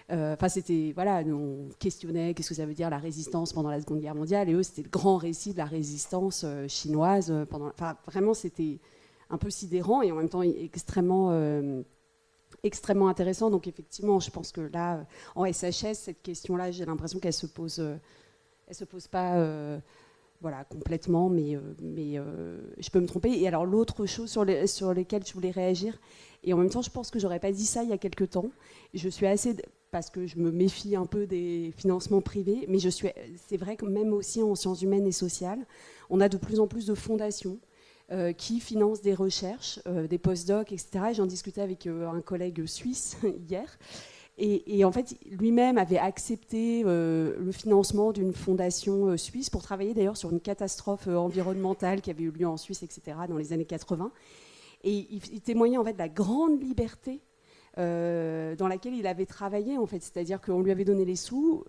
On questionnait qu'est-ce que ça veut dire la résistance pendant la Seconde Guerre mondiale. Et eux, c'était le grand récit de la résistance chinoise. Vraiment, c'était... un peu sidérant et en même temps extrêmement intéressant. Donc effectivement, je pense que là, en SHS, cette question-là, j'ai l'impression qu'elle se pose pas voilà, complètement, mais je peux me tromper. Et alors l'autre chose sur lesquelles je voulais réagir, et en même temps, je pense que j'aurais pas dit ça il y a quelques temps. Je suis assez, parce que je me méfie un peu des financements privés, mais c'est vrai que même aussi en sciences humaines et sociales, on a de plus en plus de fondations qui financent des recherches, des post-docs, etc. Et j'en discutais avec un collègue suisse hier. Et en fait, lui-même avait accepté le financement d'une fondation suisse pour travailler d'ailleurs sur une catastrophe environnementale qui avait eu lieu en Suisse, etc., dans les années 80. Et il témoignait en fait de la grande liberté dans laquelle il avait travaillé, en fait. C'est-à-dire qu'on lui avait donné les sous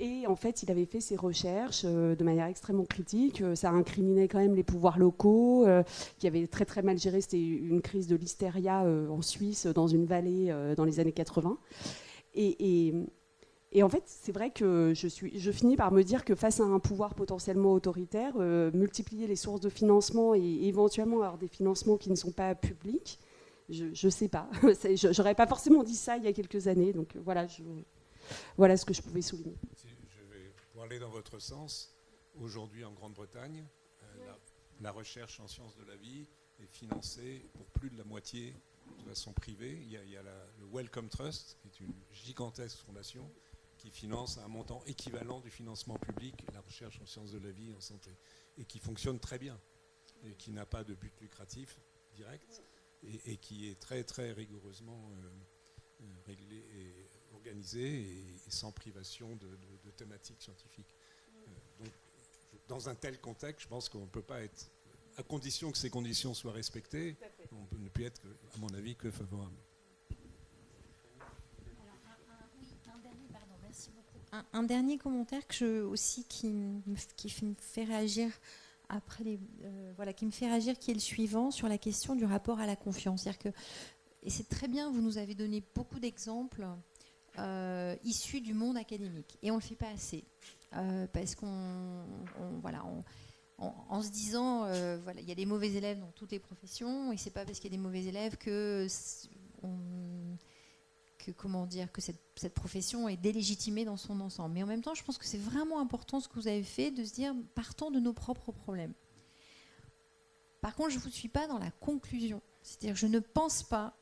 et en fait, il avait fait ses recherches de manière extrêmement critique. Ça incriminait quand même les pouvoirs locaux qui avaient très très mal géré. C'était une crise de l'hystéria en Suisse, dans une vallée dans les années 80. Et en fait, c'est vrai que je finis par me dire que face à un pouvoir potentiellement autoritaire, multiplier les sources de financement et éventuellement avoir des financements qui ne sont pas publics, je ne sais pas. J'aurais pas forcément dit ça il y a quelques années. Donc voilà, voilà ce que je pouvais souligner. Pour aller dans votre sens, aujourd'hui en Grande-Bretagne, la recherche en sciences de la vie est financée pour plus de la moitié de façon privée. Il y a le Wellcome Trust, qui est une gigantesque fondation qui finance à un montant équivalent du financement public la recherche en sciences de la vie et en santé, et qui fonctionne très bien, et qui n'a pas de but lucratif direct, et qui est très très rigoureusement réglé et organisé et sans privation de thématiques scientifiques. Donc, dans un tel contexte, je pense qu'on ne peut pas être, à condition que ces conditions soient respectées, on ne peut être, à mon avis, que favorable. Un dernier commentaire qui me fait réagir après qui me fait réagir, qui est le suivant sur la question du rapport à la confiance. C'est-à-dire que, et c'est très bien, vous nous avez donné beaucoup d'exemples issus du monde académique, et on le fait pas assez parce qu'en se disant il y a des mauvais élèves dans toutes les professions, et c'est pas parce qu'il y a des mauvais élèves que cette profession est délégitimée dans son ensemble. Mais en même temps, je pense que c'est vraiment important ce que vous avez fait, de se dire, partons de nos propres problèmes. Par contre, je ne vous suis pas dans la conclusion. C'est-à-dire, je ne pense pas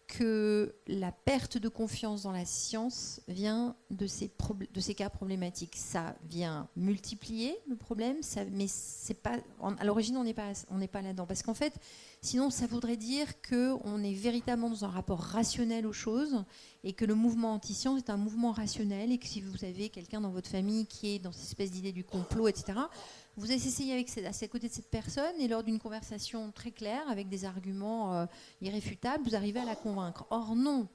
que la perte de confiance dans la science vient de ces cas problématiques. Ça vient multiplier le problème, mais c'est pas, à l'origine, on n'est pas là-dedans. Parce qu'en fait, sinon, ça voudrait dire qu'on est véritablement dans un rapport rationnel aux choses, et que le mouvement anti-science est un mouvement rationnel, et que si vous avez quelqu'un dans votre famille qui est dans cette espèce d'idée du complot, etc., vous essayez à côté de cette personne, et lors d'une conversation très claire, avec des arguments irréfutables, vous arrivez à la convaincre. Or non,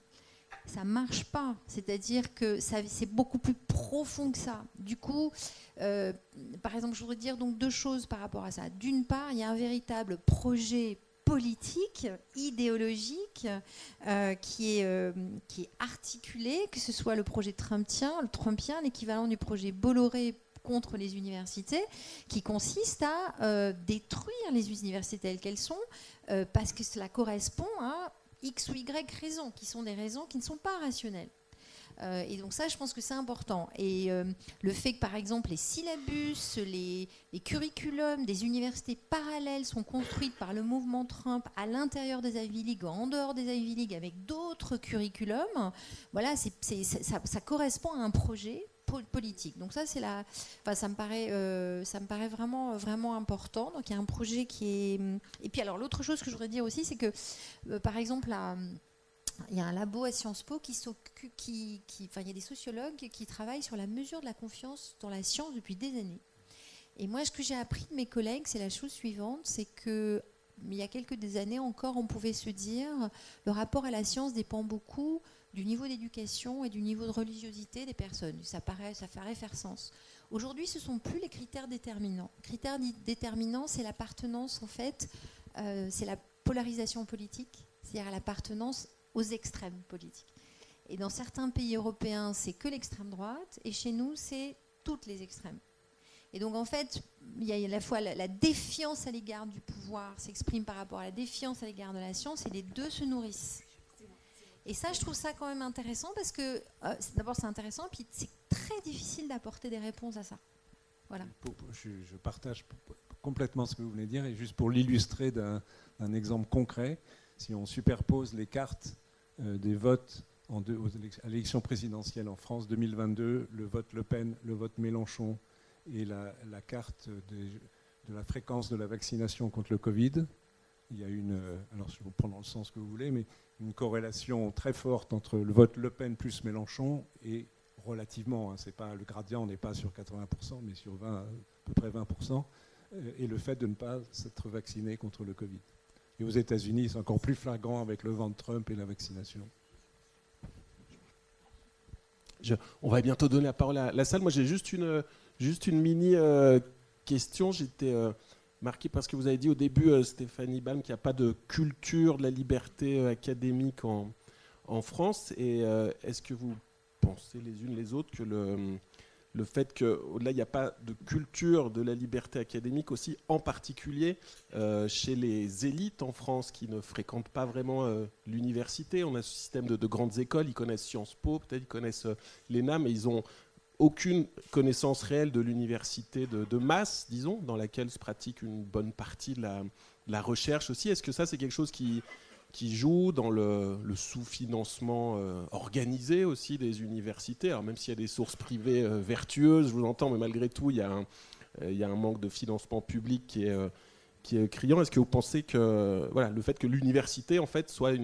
ça ne marche pas. C'est-à-dire que c'est beaucoup plus profond que ça. Du coup, par exemple, je voudrais dire donc deux choses par rapport à ça. D'une part, il y a un véritable projet politique, idéologique, qui est articulé, que ce soit le projet trumpien, l'équivalent du projet Bolloré contre les universités, qui consiste à détruire les universités telles qu'elles sont, parce que cela correspond à X ou Y raisons, qui sont des raisons qui ne sont pas rationnelles. Et donc ça, je pense que c'est important. Et le fait que, par exemple, les syllabus, les curriculums des universités parallèles sont construites par le mouvement Trump à l'intérieur des Ivy League, en dehors des Ivy League, avec d'autres curriculums, voilà, ça correspond à un projet politique. Donc ça, ça me paraît vraiment, vraiment important. Donc il y a un projet qui est... Et puis alors, l'autre chose que je voudrais dire aussi, c'est que, par exemple, il y a un labo à Sciences Po il y a des sociologues qui travaillent sur la mesure de la confiance dans la science depuis des années. Et moi, ce que j'ai appris de mes collègues, c'est la chose suivante, c'est que il y a quelques années encore, on pouvait se dire le rapport à la science dépend beaucoup du niveau d'éducation et du niveau de religiosité des personnes. Ça paraît faire sens. Aujourd'hui, ce ne sont plus les critères déterminants. Critères déterminants, c'est l'appartenance, en fait, c'est la polarisation politique, c'est-à-dire l'appartenance aux extrêmes politiques. Et dans certains pays européens, c'est que l'extrême droite, et chez nous, c'est toutes les extrêmes. Et donc en fait, il y a à la fois la défiance à l'égard du pouvoir s'exprime par rapport à la défiance à l'égard de la science, et les deux se nourrissent. Et ça, je trouve ça quand même intéressant parce que, d'abord c'est intéressant, et puis c'est très difficile d'apporter des réponses à ça. Voilà. Je partage complètement ce que vous venez de dire, et juste pour l'illustrer d'un exemple concret, si on superpose les cartes des votes à l'élection présidentielle en France 2022, le vote Le Pen, le vote Mélenchon et la carte de la fréquence de la vaccination contre le Covid, il y a alors je vais vous prendre dans le sens que vous voulez, mais une corrélation très forte entre le vote Le Pen plus Mélenchon et relativement, c'est pas, le gradient n'est pas sur 80%, mais sur 20, à peu près 20%, et le fait de ne pas s'être vacciné contre le Covid. Et aux États-Unis, c'est encore plus flagrant avec le vent de Trump et la vaccination. On va bientôt donner la parole à la salle. Moi, j'ai juste une mini question. J'étais marqué parce que vous avez dit au début, Stéphanie Balm, qu'il n'y a pas de culture de la liberté académique en France. Et est-ce que vous pensez les unes les autres que le fait qu'au-delà, il n'y a pas de culture de la liberté académique aussi, en particulier chez les élites en France qui ne fréquentent pas vraiment l'université. On a ce système de grandes écoles, ils connaissent Sciences Po, peut-être ils connaissent l'ENA, mais ils n'ont aucune connaissance réelle de l'université de masse, disons, dans laquelle se pratique une bonne partie de la recherche aussi. Est-ce que ça, c'est quelque chose qui joue dans le sous-financement organisé aussi des universités? Alors même s'il y a des sources privées vertueuses, je vous entends, mais malgré tout, il y a un manque de financement public qui est criant. Est-ce que vous pensez que le fait que l'université en fait soit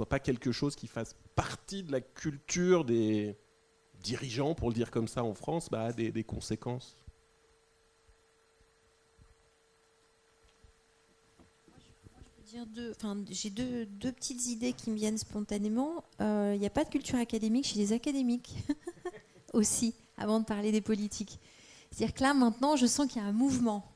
pas quelque chose qui fasse partie de la culture des dirigeants, pour le dire comme ça en France, a des conséquences? J'ai deux petites idées qui me viennent spontanément. Il n'y a pas de culture académique chez les académiques aussi, avant de parler des politiques. C'est-à-dire que là, maintenant, je sens qu'il y a un mouvement,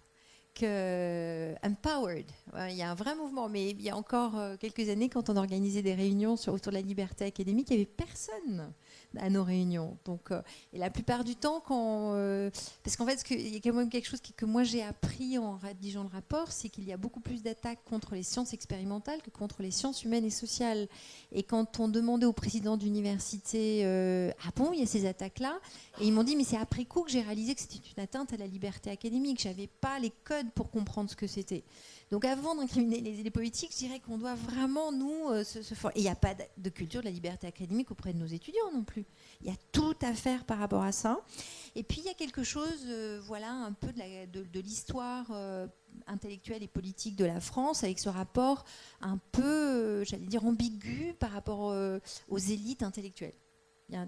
empowered. Il y a un vrai mouvement, mais il y a encore quelques années, quand on organisait des réunions autour de la liberté académique, il n'y avait personne à nos réunions. Donc, et la plupart du temps, parce qu'en fait, il y a quand même quelque chose que moi j'ai appris en rédigeant le rapport, c'est qu'il y a beaucoup plus d'attaques contre les sciences expérimentales que contre les sciences humaines et sociales. Et quand on demandait au président d'université, ah bon, il y a ces attaques-là, et ils m'ont dit, mais c'est après coup que j'ai réalisé que c'était une atteinte à la liberté académique. J'avais pas les codes pour comprendre ce que c'était. Donc avant d'incriminer les politiques, je dirais qu'on doit vraiment, nous, se former. Et il n'y a pas de culture de la liberté académique auprès de nos étudiants non plus. Il y a tout à faire par rapport à ça. Et puis il y a quelque chose, un peu de l'histoire intellectuelle et politique de la France, avec ce rapport un peu, j'allais dire, ambigu par rapport aux élites intellectuelles. Il y a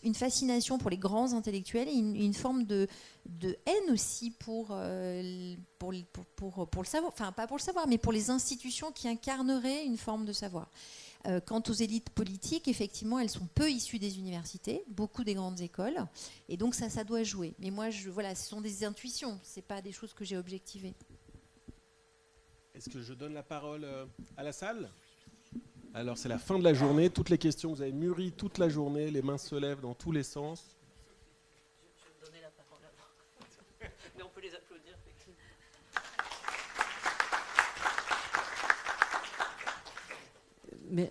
une fascination pour les grands intellectuels et une forme de haine aussi pour le savoir, enfin pas pour le savoir, mais pour les institutions qui incarneraient une forme de savoir. Quant aux élites politiques, effectivement, elles sont peu issues des universités, beaucoup des grandes écoles, et donc ça doit jouer. Mais moi, ce sont des intuitions, c'est pas des choses que j'ai objectivées. Est-ce que je donne la parole à la salle ? Alors c'est la fin de la journée, toutes les questions que vous avez mûries toute la journée, les mains se lèvent dans tous les sens. Je vais donner la parole alors. Mais on peut les applaudir.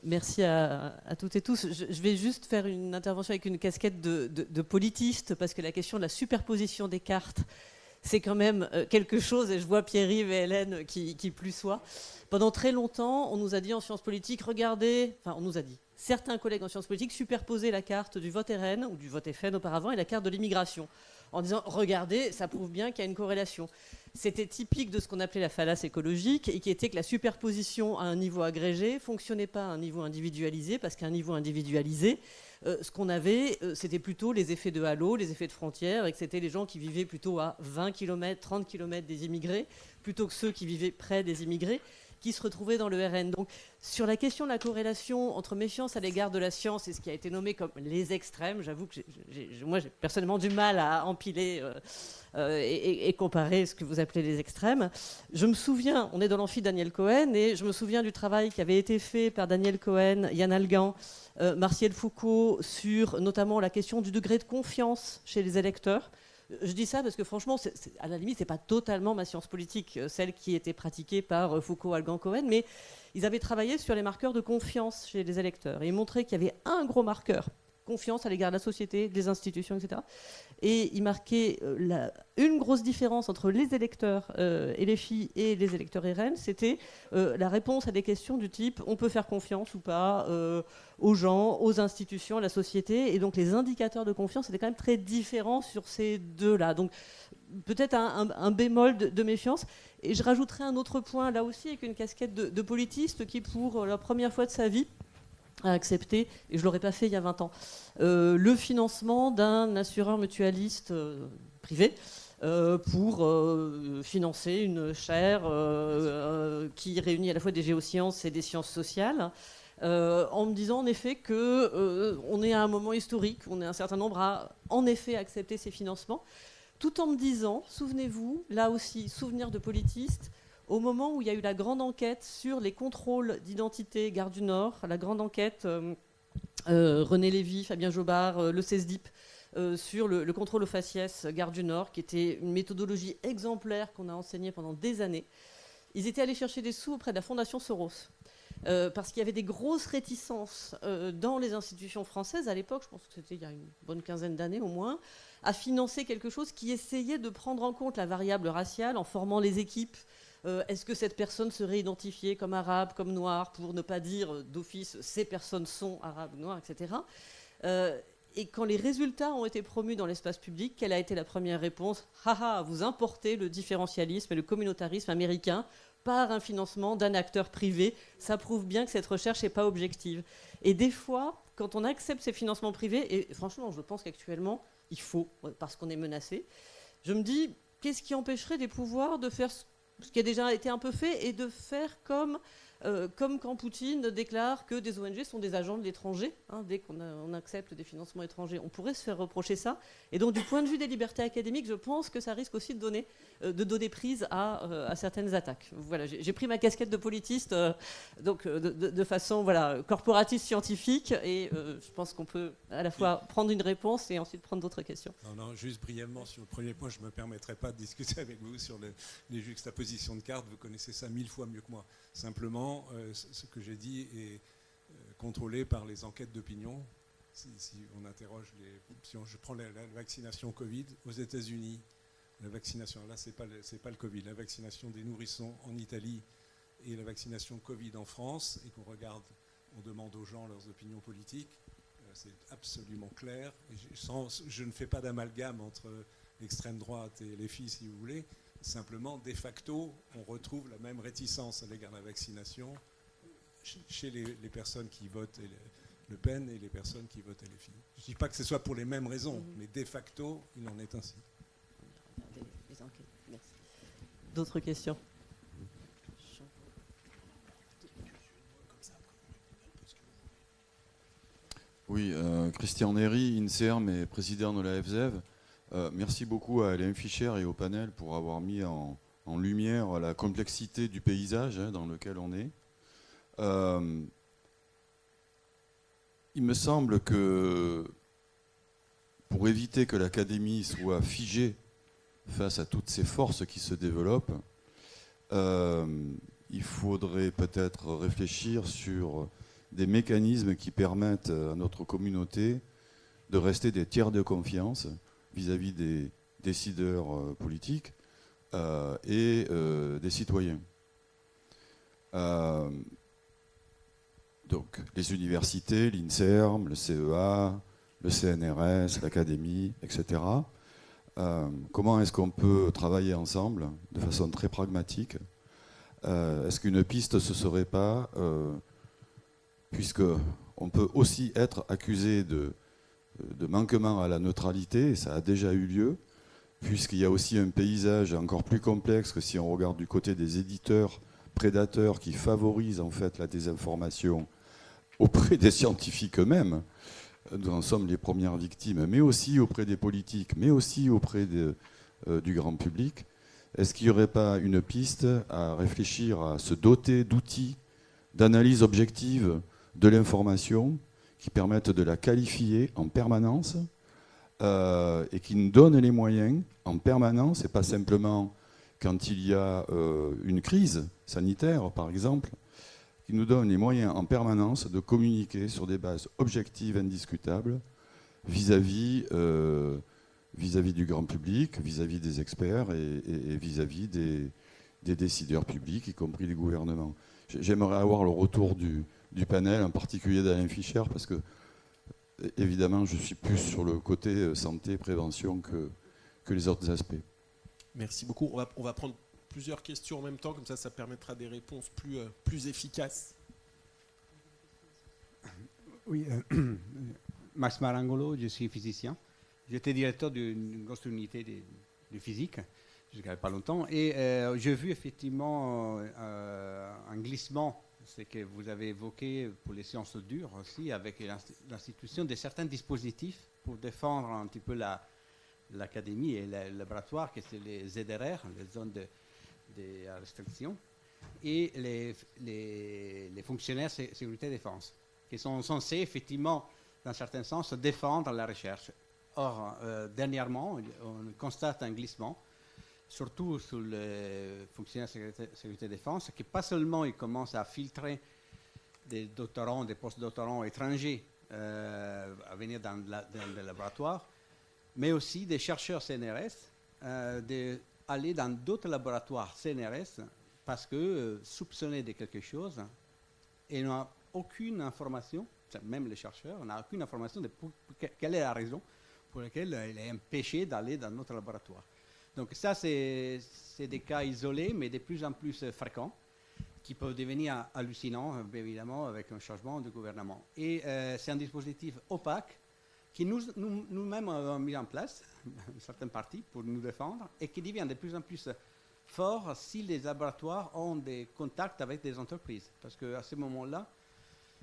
Merci à toutes et tous. Je vais juste faire une intervention avec une casquette de politiste, parce que la question de la superposition des cartes, c'est quand même quelque chose, et je vois Pierre-Yves et Hélène qui plus soient. Pendant très longtemps, on nous a dit en sciences politiques, certains collègues en sciences politiques superposaient la carte du vote RN, ou du vote FN auparavant, et la carte de l'immigration, en disant, regardez, ça prouve bien qu'il y a une corrélation. C'était typique de ce qu'on appelait la fallacie écologique, et qui était que la superposition à un niveau agrégé ne fonctionnait pas à un niveau individualisé, parce qu'à un niveau individualisé, ce qu'on avait, c'était plutôt les effets de halo, les effets de frontières, et que c'était les gens qui vivaient plutôt à 20 km, 30 km des immigrés, plutôt que ceux qui vivaient près des immigrés, qui se retrouvaient dans le RN. Donc, sur la question de la corrélation entre méfiance à l'égard de la science et ce qui a été nommé comme les extrêmes, j'avoue que moi, j'ai personnellement du mal à empiler et comparer ce que vous appelez les extrêmes. Je me souviens, on est dans l'amphi Daniel Cohen, et je me souviens du travail qui avait été fait par Daniel Cohen, Yann Algan, Martial Foucault, sur notamment la question du degré de confiance chez les électeurs. Je dis ça parce que franchement, à la limite, c'est pas totalement ma science politique, celle qui était pratiquée par Foucault, Algan, Cohen, mais ils avaient travaillé sur les marqueurs de confiance chez les électeurs et ils montraient qu'il y avait un gros marqueur, confiance à l'égard de la société, des institutions, etc. Et ils marquaient une grosse différence entre les électeurs et les filles et les électeurs RN, c'était la réponse à des questions du type on peut faire confiance ou pas aux gens, aux institutions, à la société. Et donc les indicateurs de confiance étaient quand même très différents sur ces deux-là. Donc peut-être un bémol de méfiance. Et je rajouterai un autre point là aussi avec une casquette de politiste qui pour la première fois de sa vie a accepté, et je ne l'aurais pas fait il y a 20 ans, le financement d'un assureur mutualiste privé pour financer une chaire qui réunit à la fois des géosciences et des sciences sociales, en me disant en effet qu'on est à un moment historique, on est un certain nombre à en effet accepter ces financements, tout en me disant, souvenez-vous, là aussi, souvenir de politiste, au moment où il y a eu la grande enquête sur les contrôles d'identité Gare du Nord, la grande enquête René Lévy, Fabien Jobard, le CESDIP, sur le contrôle aux faciès Gare du Nord, qui était une méthodologie exemplaire qu'on a enseignée pendant des années, ils étaient allés chercher des sous auprès de la Fondation Soros. Parce qu'il y avait des grosses réticences dans les institutions françaises à l'époque, je pense que c'était il y a une bonne quinzaine d'années au moins, à financer quelque chose qui essayait de prendre en compte la variable raciale en formant les équipes. Est-ce que cette personne serait identifiée comme arabe, comme noire, pour ne pas dire d'office ces personnes sont arabes, noires, etc. Et quand les résultats ont été promus dans l'espace public, quelle a été la première réponse ? Haha, vous importez le différentialisme et le communautarisme américain par un financement d'un acteur privé. Ça prouve bien que cette recherche n'est pas objective. Et des fois, quand on accepte ces financements privés, et franchement, je pense qu'actuellement, il faut, parce qu'on est menacé, je me dis, qu'est-ce qui empêcherait des pouvoirs de faire ce qui a déjà été un peu fait, et de faire comme quand Poutine déclare que des ONG sont des agents de l'étranger, hein, dès qu'on accepte des financements étrangers, on pourrait se faire reprocher ça. Et donc, du point de vue des libertés académiques, je pense que ça risque aussi de donner prise à certaines attaques. Voilà, j'ai pris ma casquette de politiste, donc de façon corporatiste scientifique, et je pense qu'on peut à la fois prendre une réponse et ensuite prendre d'autres questions. Non, juste brièvement sur le premier point, je ne me permettrai pas de discuter avec vous sur les juxtapositions de cartes. Vous connaissez ça 1000 fois mieux que moi. Simplement, ce que j'ai dit est contrôlé par les enquêtes d'opinion. Si on interroge je prends la vaccination Covid aux États-Unis, la vaccination, là c'est pas le Covid, la vaccination des nourrissons en Italie et la vaccination Covid en France, et on demande aux gens leurs opinions politiques, c'est absolument clair. Et je ne fais pas d'amalgame entre l'extrême droite et les filles, si vous voulez. Simplement, de facto, on retrouve la même réticence à l'égard de la vaccination chez les personnes qui votent Le Pen et les personnes qui votent LFI. Je ne dis pas que ce soit pour les mêmes raisons, mais de facto, il en est ainsi. Merci. D'autres questions ? Oui, Christian Néry, INSERM et président de la FZEV. Merci beaucoup à Alain Fischer et au panel pour avoir mis en lumière la complexité du paysage dans lequel on est. Il me semble que pour éviter que l'académie soit figée face à toutes ces forces qui se développent, il faudrait peut-être réfléchir sur des mécanismes qui permettent à notre communauté de rester des tiers de confiance vis-à-vis des décideurs politiques et des citoyens. Donc les universités, l'INSERM, le CEA, le CNRS, l'académie, etc. Comment est-ce qu'on peut travailler ensemble de façon très pragmatique ? Est-ce qu'une piste ce serait pas, puisqu'on peut aussi être accusé de manquement à la neutralité, et ça a déjà eu lieu, puisqu'il y a aussi un paysage encore plus complexe que si on regarde du côté des éditeurs prédateurs qui favorisent en fait la désinformation auprès des scientifiques eux-mêmes. Nous en sommes les premières victimes, mais aussi auprès des politiques, mais aussi auprès du grand public. Est-ce qu'il n'y aurait pas une piste à réfléchir à se doter d'outils d'analyse objective de l'information qui permettent de la qualifier en permanence et qui nous donne les moyens en permanence, et pas simplement quand il y a une crise sanitaire, par exemple, qui nous donne les moyens en permanence de communiquer sur des bases objectives, indiscutables, vis-à-vis du grand public, vis-à-vis des experts et vis-à-vis des décideurs publics, y compris les gouvernements. J'aimerais avoir le retour du panel, en particulier d'Alain Fischer, parce que, évidemment, je suis plus sur le côté santé, prévention que les autres aspects. Merci beaucoup. On va prendre plusieurs questions en même temps, comme ça permettra des réponses plus efficaces. Oui, Max Marangolo, je suis physicien. J'étais directeur d'une grosse unité de physique jusqu'à pas longtemps. Et j'ai vu effectivement un glissement, c'est que vous avez évoqué pour les sciences dures aussi, avec l'institution de certains dispositifs pour défendre un petit peu l'académie et le laboratoire, que c'est les ZRR, les zones de restriction, et les fonctionnaires sécurité-défense, qui sont censés effectivement, dans certains sens, défendre la recherche. Or, dernièrement, on constate un glissement, surtout sur les fonctionnaires sécurité-défense, qui pas seulement ils commencent à filtrer des doctorants, des post-doctorants étrangers à venir dans le laboratoire, mais aussi des chercheurs CNRS d'aller dans d'autres laboratoires CNRS parce que soupçonnés de quelque chose et n'ont aucune information, même les chercheurs, n'ont aucune information de quelle est la raison pour laquelle il est empêché d'aller dans notre laboratoire. Donc ça, c'est des cas isolés, mais de plus en plus fréquents, qui peuvent devenir hallucinants, évidemment, avec un changement de gouvernement. Et c'est un dispositif opaque qui nous-mêmes avons mis en place, une certaine partie, pour nous défendre, et qui devient de plus en plus fort si les laboratoires ont des contacts avec des entreprises. Parce qu'à ce moment-là,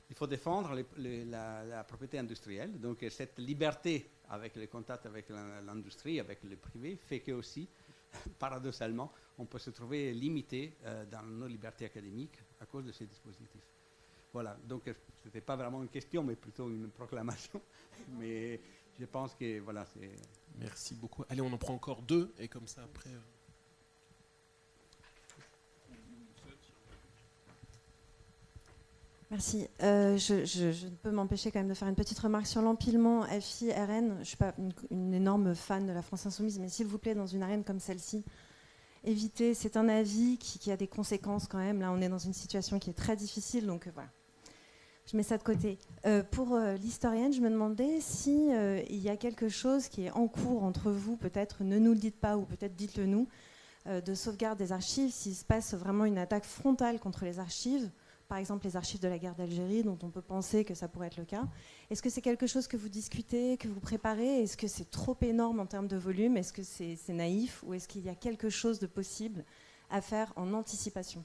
il faut défendre la propriété industrielle. Donc cette liberté avec les contacts avec l'industrie, avec le privé, fait que aussi, paradoxalement, on peut se trouver limité dans nos libertés académiques à cause de ces dispositifs. Voilà, donc ce n'était pas vraiment une question, mais plutôt une proclamation. Mais je pense que voilà, c'est... Merci beaucoup. Allez, on en prend encore deux, et comme ça, après... Merci. Je ne peux m'empêcher quand même de faire une petite remarque sur l'empilement FI-RN. Je ne suis pas une énorme fan de la France Insoumise, mais s'il vous plaît, dans une arène comme celle-ci, évitez. C'est un avis qui a des conséquences quand même. Là, on est dans une situation qui est très difficile, donc voilà. Je mets ça de côté. Pour l'historienne, je me demandais si il y a quelque chose qui est en cours entre vous, peut-être ne nous le dites pas, ou peut-être dites-le nous, de sauvegarde des archives, s'il se passe vraiment une attaque frontale contre les archives, par exemple les archives de la guerre d'Algérie, dont on peut penser que ça pourrait être le cas. Est-ce que c'est quelque chose que vous discutez, que vous préparez? Est-ce que c'est trop énorme en termes de volume? Est-ce que c'est naïf? Ou est-ce qu'il y a quelque chose de possible à faire en anticipation?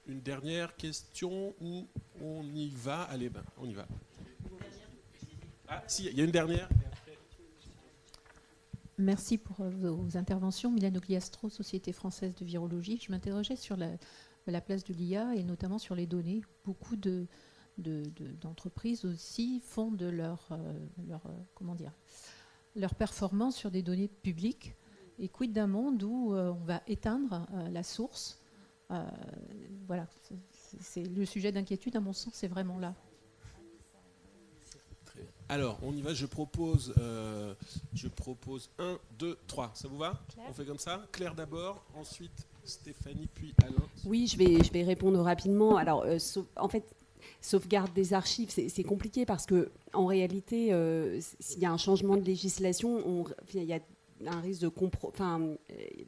Une dernière question où on y va? Allez, on y va. Ah, si, il y a une dernière. Merci pour vos interventions. Mylène Ogliastro, Société française de virologie. Je m'interrogeais sur la place de l'IA et notamment sur les données. Beaucoup d'entreprises aussi font de leur performance sur des données publiques. Et quid d'un monde où on va éteindre la source? Voilà, c'est le sujet d'inquiétude, à mon sens, c'est vraiment là. Alors, on y va, je propose 1, 2, 3. Ça vous va? Claire. On fait comme ça? Claire d'abord, ensuite Stéphanie, puis Alain. Oui, je vais répondre rapidement. Alors, en fait, sauvegarde des archives, c'est compliqué parce que en réalité, s'il y a un changement de législation, il y a un risque de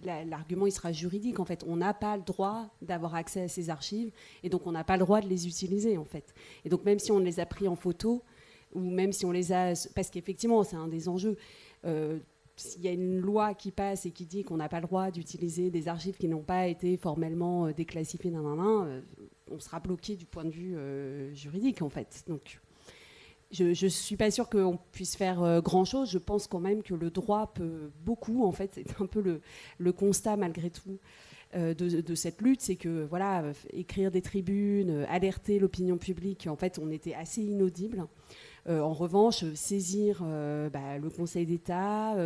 l'argument il sera juridique en fait. On n'a pas le droit d'avoir accès à ces archives et donc on n'a pas le droit de les utiliser en fait. Et donc même si on les a pris en photo ou même si on les a, parce qu'effectivement c'est un des enjeux. S'il y a une loi qui passe et qui dit qu'on n'a pas le droit d'utiliser des archives qui n'ont pas été formellement déclassifiées, on sera bloqué du point de vue juridique en fait. Donc je ne suis pas sûre qu'on puisse faire grand-chose. Je pense quand même que le droit peut beaucoup. En fait, c'est un peu le constat malgré tout de cette lutte, c'est que voilà, écrire des tribunes, alerter l'opinion publique, en fait, on était assez inaudible. En revanche, saisir le Conseil d'État,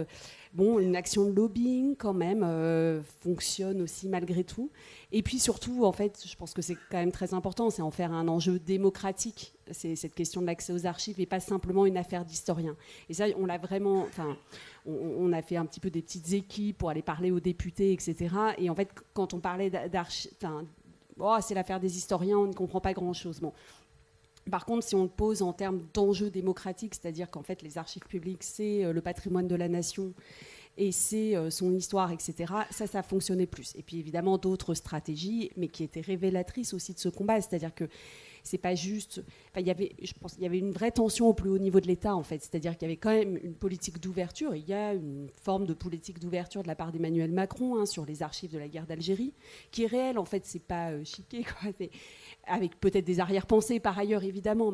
une action de lobbying quand même fonctionne aussi malgré tout. Et puis surtout, en fait, je pense que c'est quand même très important, c'est en faire un enjeu démocratique. C'est cette question de l'accès aux archives et pas simplement une affaire d'historien. Et ça, on l'a vraiment... On a fait un petit peu des petites équipes pour aller parler aux députés, etc. Et en fait, quand on parlait d'archives... c'est l'affaire des historiens, on ne comprend pas grand-chose. Bon. Par contre, si on le pose en termes d'enjeux démocratiques, c'est-à-dire qu'en fait, les archives publiques, c'est le patrimoine de la nation et c'est son histoire, etc., ça fonctionnait plus. Et puis évidemment, d'autres stratégies, mais qui étaient révélatrices aussi de ce combat, c'est-à-dire que c'est pas juste... je pense qu'il y avait une vraie tension au plus haut niveau de l'État, en fait. C'est-à-dire qu'il y avait quand même une politique d'ouverture. Il y a une forme de politique d'ouverture de la part d'Emmanuel Macron sur les archives de la guerre d'Algérie, qui est réelle, en fait. C'est pas chiqué, quoi. Avec peut-être des arrière-pensées, par ailleurs, évidemment.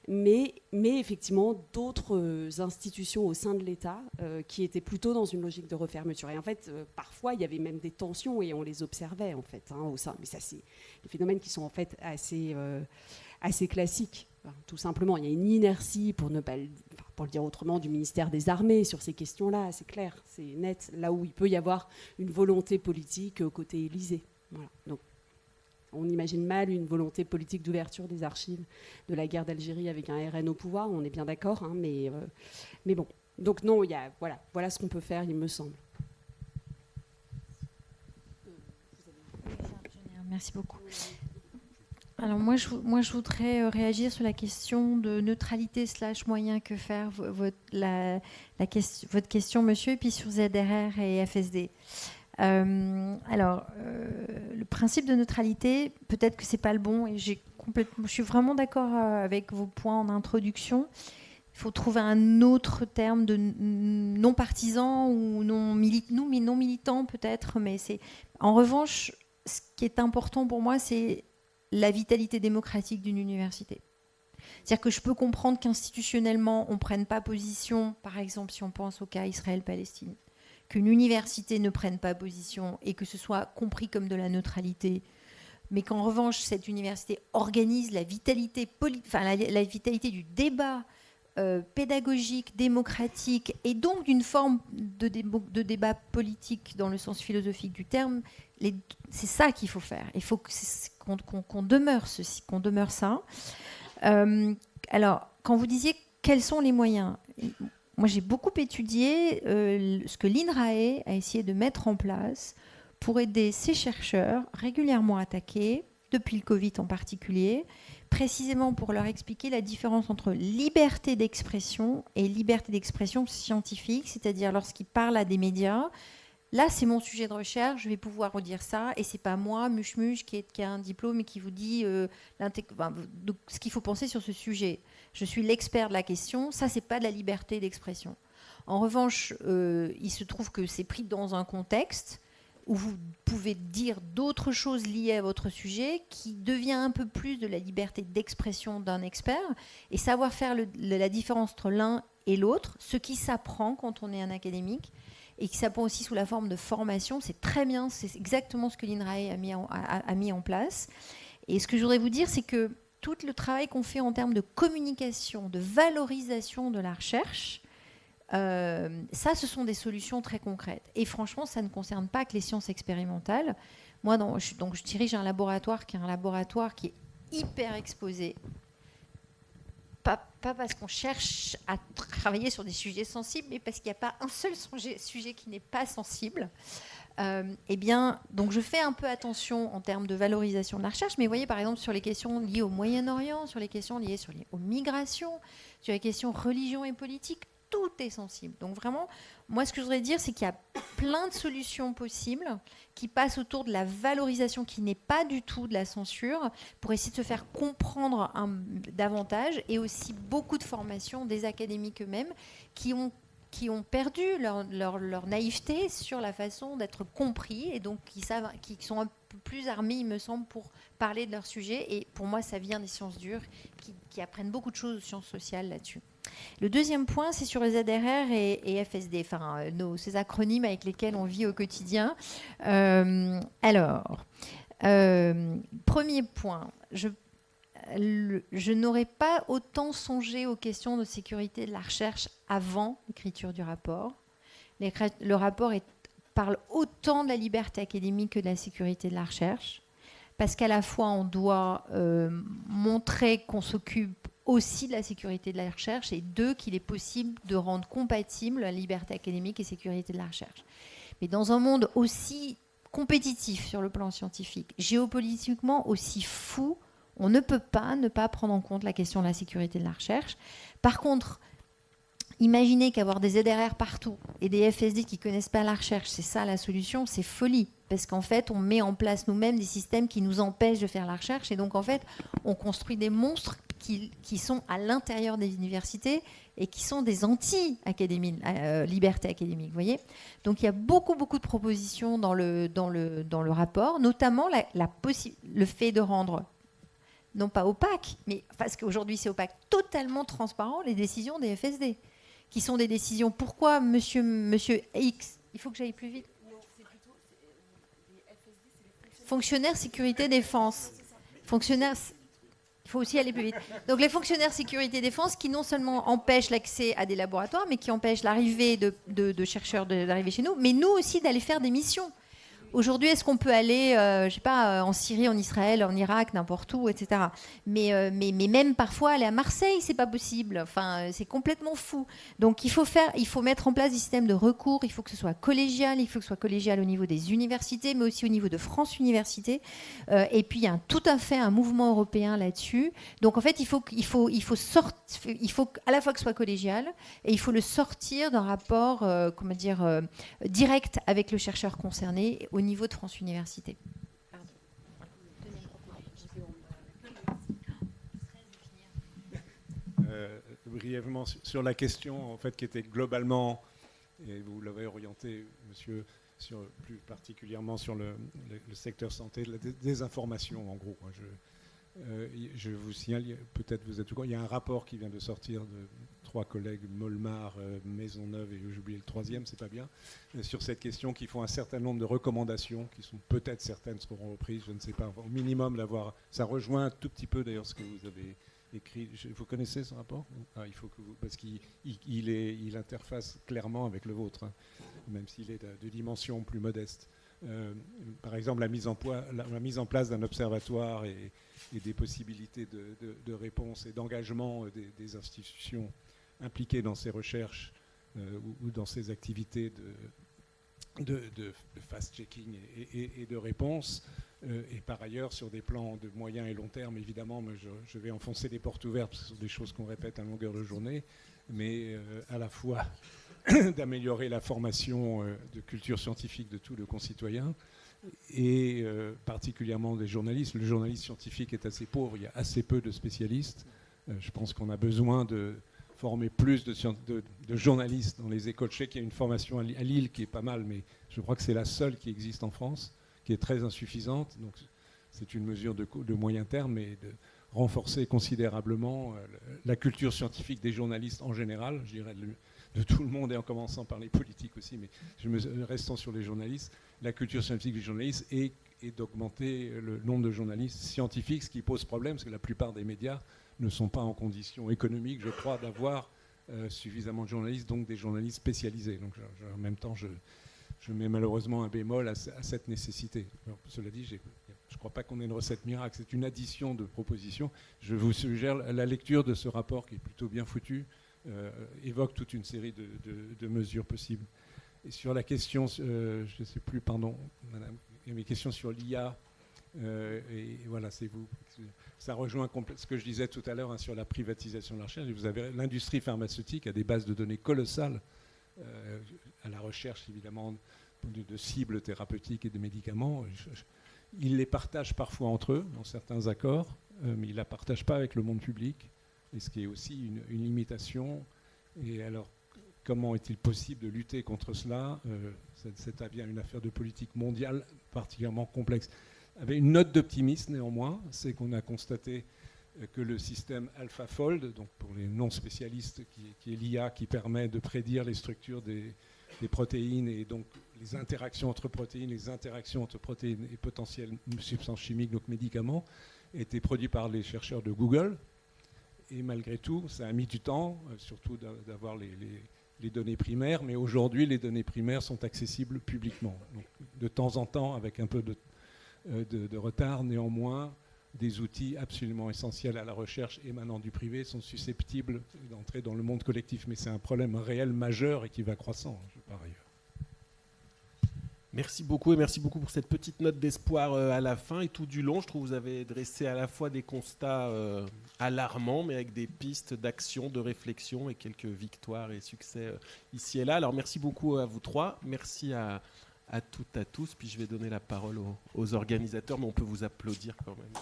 Mais effectivement, d'autres institutions au sein de l'État qui étaient plutôt dans une logique de refermeture. Et en fait, parfois, il y avait même des tensions et on les observait, en fait, au sein. Mais ça, c'est des phénomènes qui sont, en fait, assez classique, tout simplement. Il y a une inertie, pour le dire autrement, du ministère des Armées sur ces questions-là, c'est clair, c'est net, là où il peut y avoir une volonté politique côté Élysée. Voilà. Donc, on imagine mal une volonté politique d'ouverture des archives de la guerre d'Algérie avec un RN au pouvoir, on est bien d'accord, mais bon. Donc non, voilà ce qu'on peut faire, il me semble. Merci beaucoup. Alors moi je voudrais réagir sur la question de neutralité / moyen que faire, votre question, monsieur, et puis sur ZRR et FSD. Le principe de neutralité, peut-être que c'est pas le bon, et je suis vraiment d'accord avec vos points en introduction. Il faut trouver un autre terme de non partisan ou non militant peut-être, mais c'est... En revanche, ce qui est important pour moi, c'est la vitalité démocratique d'une université. C'est-à-dire que je peux comprendre qu'institutionnellement, on ne prenne pas position, par exemple, si on pense au cas Israël-Palestine, qu'une université ne prenne pas position et que ce soit compris comme de la neutralité, mais qu'en revanche, cette université organise la vitalité, la vitalité du débat pédagogique, démocratique, et donc d'une forme de débat politique dans le sens philosophique du terme. C'est ça qu'il faut faire. Il faut qu'on demeure ça. Alors, quand vous disiez quels sont les moyens, moi j'ai beaucoup étudié ce que l'INRAE a essayé de mettre en place pour aider ces chercheurs régulièrement attaqués, depuis le Covid en particulier, précisément pour leur expliquer la différence entre liberté d'expression et liberté d'expression scientifique, c'est-à-dire lorsqu'ils parlent à des médias, là c'est mon sujet de recherche, je vais pouvoir redire ça, et c'est pas moi, Muche, qui a un diplôme et qui vous dit ce qu'il faut penser sur ce sujet. Je suis l'expert de la question, ça c'est pas de la liberté d'expression. En revanche, il se trouve que c'est pris dans un contexte où vous pouvez dire d'autres choses liées à votre sujet qui devient un peu plus de la liberté d'expression d'un expert et savoir faire la différence entre l'un et l'autre, ce qui s'apprend quand on est un académique et qui s'apprend aussi sous la forme de formation. C'est très bien, c'est exactement ce que l'INRAE a mis en place. Et ce que je voudrais vous dire, c'est que tout le travail qu'on fait en termes de communication, de valorisation de la recherche, ça, ce sont des solutions très concrètes. Et franchement, ça ne concerne pas que les sciences expérimentales. Moi, je dirige un laboratoire qui est hyper exposé. Pas parce qu'on cherche à travailler sur des sujets sensibles, mais parce qu'il n'y a pas un seul sujet qui n'est pas sensible. Donc je fais un peu attention en termes de valorisation de la recherche, mais vous voyez par exemple sur les questions liées au Moyen-Orient, sur les questions liées aux migrations, sur les questions religion et politique, tout est sensible. Donc vraiment, moi ce que je voudrais dire, c'est qu'il y a plein de solutions possibles qui passent autour de la valorisation qui n'est pas du tout de la censure pour essayer de se faire comprendre davantage, et aussi beaucoup de formations des académiques eux-mêmes qui ont perdu leur naïveté sur la façon d'être compris, et donc qui sont un peu plus armés, il me semble, pour parler de leur sujet. Et pour moi, ça vient des sciences dures qui apprennent beaucoup de choses aux sciences sociales là-dessus. Le deuxième point, c'est sur les ZRR et FSD, ces acronymes avec lesquels on vit au quotidien. Premier point, je n'aurais pas autant songé aux questions de sécurité de la recherche avant l'écriture du rapport. Le rapport parle autant de la liberté académique que de la sécurité de la recherche, parce qu'à la fois on doit montrer qu'on s'occupe aussi de la sécurité de la recherche, et deux, qu'il est possible de rendre compatible la liberté académique et sécurité de la recherche. Mais dans un monde aussi compétitif sur le plan scientifique, géopolitiquement aussi fou, on ne peut pas ne pas prendre en compte la question de la sécurité de la recherche. Par contre, imaginez qu'avoir des ZRR partout et des FSD qui ne connaissent pas la recherche, c'est ça la solution, c'est folie. Parce qu'en fait, on met en place nous-mêmes des systèmes qui nous empêchent de faire la recherche. Et donc, en fait, on construit des monstres qui sont à l'intérieur des universités et qui sont des anti-académies, liberté académique. Vous voyez ? Donc, il y a beaucoup de propositions dans le rapport, notamment le fait de rendre, non pas opaque, mais parce qu'aujourd'hui c'est opaque, totalement transparent, les décisions des FSD, qui sont des décisions. Pourquoi monsieur X, il faut que j'aille plus vite. Fonctionnaires sécurité défense. Fonctionnaires, il faut aussi aller plus vite. Donc les fonctionnaires sécurité défense qui non seulement empêchent l'accès à des laboratoires, mais qui empêchent l'arrivée de chercheurs d'arriver chez nous, mais nous aussi d'aller faire des missions. Aujourd'hui, est-ce qu'on peut aller, je sais pas, en Syrie, en Israël, en Irak, n'importe où, etc. Mais même parfois aller à Marseille, c'est pas possible. Enfin, c'est complètement fou. Donc il faut mettre en place des systèmes de recours. Il faut que ce soit collégial. Il faut que ce soit collégial au niveau des universités, mais aussi au niveau de France Université. Et puis il y a tout à fait un mouvement européen là-dessus. Donc en fait, il faut à la fois que ce soit collégial et il faut le sortir d'un rapport, direct avec le chercheur concerné au niveau de France Université. Brièvement, sur la question en fait, qui était globalement, et vous l'avez orienté, monsieur, plus particulièrement sur le secteur santé, la désinformation en gros. Je vous signale, peut-être vous êtes au courant, il y a un rapport qui vient de sortir de 3 collègues, Molmar, Maisonneuve et j'ai oublié le 3e, c'est pas bien, sur cette question, qui font un certain nombre de recommandations, qui sont peut-être certaines seront reprises, je ne sais pas, au minimum l'avoir. Ça rejoint un tout petit peu d'ailleurs ce que vous avez écrit. Vous connaissez ce rapport ? Il faut que vous, parce qu'il interface clairement avec le vôtre, hein, même s'il est de dimension plus modeste. Par exemple, la mise en place d'un observatoire et des possibilités de réponse et d'engagement des institutions impliquées dans ces recherches ou dans ces activités de fast-checking et de réponse. Et par ailleurs, sur des plans de moyen et long terme, évidemment, je vais enfoncer des portes ouvertes, parce que ce sont des choses qu'on répète à longueur de journée, mais à la fois d'améliorer la formation de culture scientifique de tous nos concitoyens, et particulièrement des journalistes. Le journaliste scientifique est assez pauvre, il y a assez peu de spécialistes. Je pense qu'on a besoin de former plus de journalistes dans les écoles. Je sais qu'il y a une formation à Lille qui est pas mal, mais je crois que c'est la seule qui existe en France, qui est très insuffisante. Donc c'est une mesure de moyen terme, mais de renforcer considérablement la culture scientifique des journalistes en général, je dirais de tout le monde, et en commençant par les politiques aussi, mais restons sur les journalistes, la culture scientifique des journalistes, et d'augmenter le nombre de journalistes scientifiques, ce qui pose problème, parce que la plupart des médias ne sont pas en conditions économiques, je crois, d'avoir suffisamment de journalistes, donc des journalistes spécialisés. Donc en même temps, je mets malheureusement un bémol à cette nécessité. Alors, cela dit, je ne crois pas qu'on ait une recette miracle, c'est une addition de propositions. Je vous suggère la lecture de ce rapport qui est plutôt bien foutu, évoque toute une série de mesures possibles. Et sur la question, je ne sais plus, pardon, madame, il y a mes questions sur l'IA, et voilà, c'est vous. Ça rejoint ce que je disais tout à l'heure, hein, sur la privatisation de la recherche. Vous avez l'industrie pharmaceutique a des bases de données colossales à la recherche, évidemment, de cibles thérapeutiques et de médicaments. Ils les partagent parfois entre eux, dans certains accords, mais ils ne la partagent pas avec le monde public, et ce qui est aussi une limitation. Et alors, comment est-il possible de lutter contre cela ? C'est bien une affaire de politique mondiale particulièrement complexe. Avec une note d'optimisme, néanmoins, c'est qu'on a constaté que le système AlphaFold, donc pour les non-spécialistes, qui est l'IA qui permet de prédire les structures des protéines et donc les interactions entre protéines et potentielles substances chimiques, donc médicaments, étaient produits par les chercheurs de Google. Et malgré tout, ça a mis du temps, surtout d'avoir les données primaires, mais aujourd'hui, les données primaires sont accessibles publiquement. Donc, de temps en temps, avec un peu de retard, néanmoins, des outils absolument essentiels à la recherche émanant du privé sont susceptibles d'entrer dans le monde collectif. Mais c'est un problème réel majeur et qui va croissant, par ailleurs. Merci beaucoup et merci beaucoup pour cette petite note d'espoir à la fin et tout du long. Je trouve que vous avez dressé à la fois des constats alarmants mais avec des pistes d'action, de réflexion et quelques victoires et succès ici et là. Alors merci beaucoup à vous trois, merci à toutes, à tous. Puis je vais donner la parole aux organisateurs mais on peut vous applaudir quand même.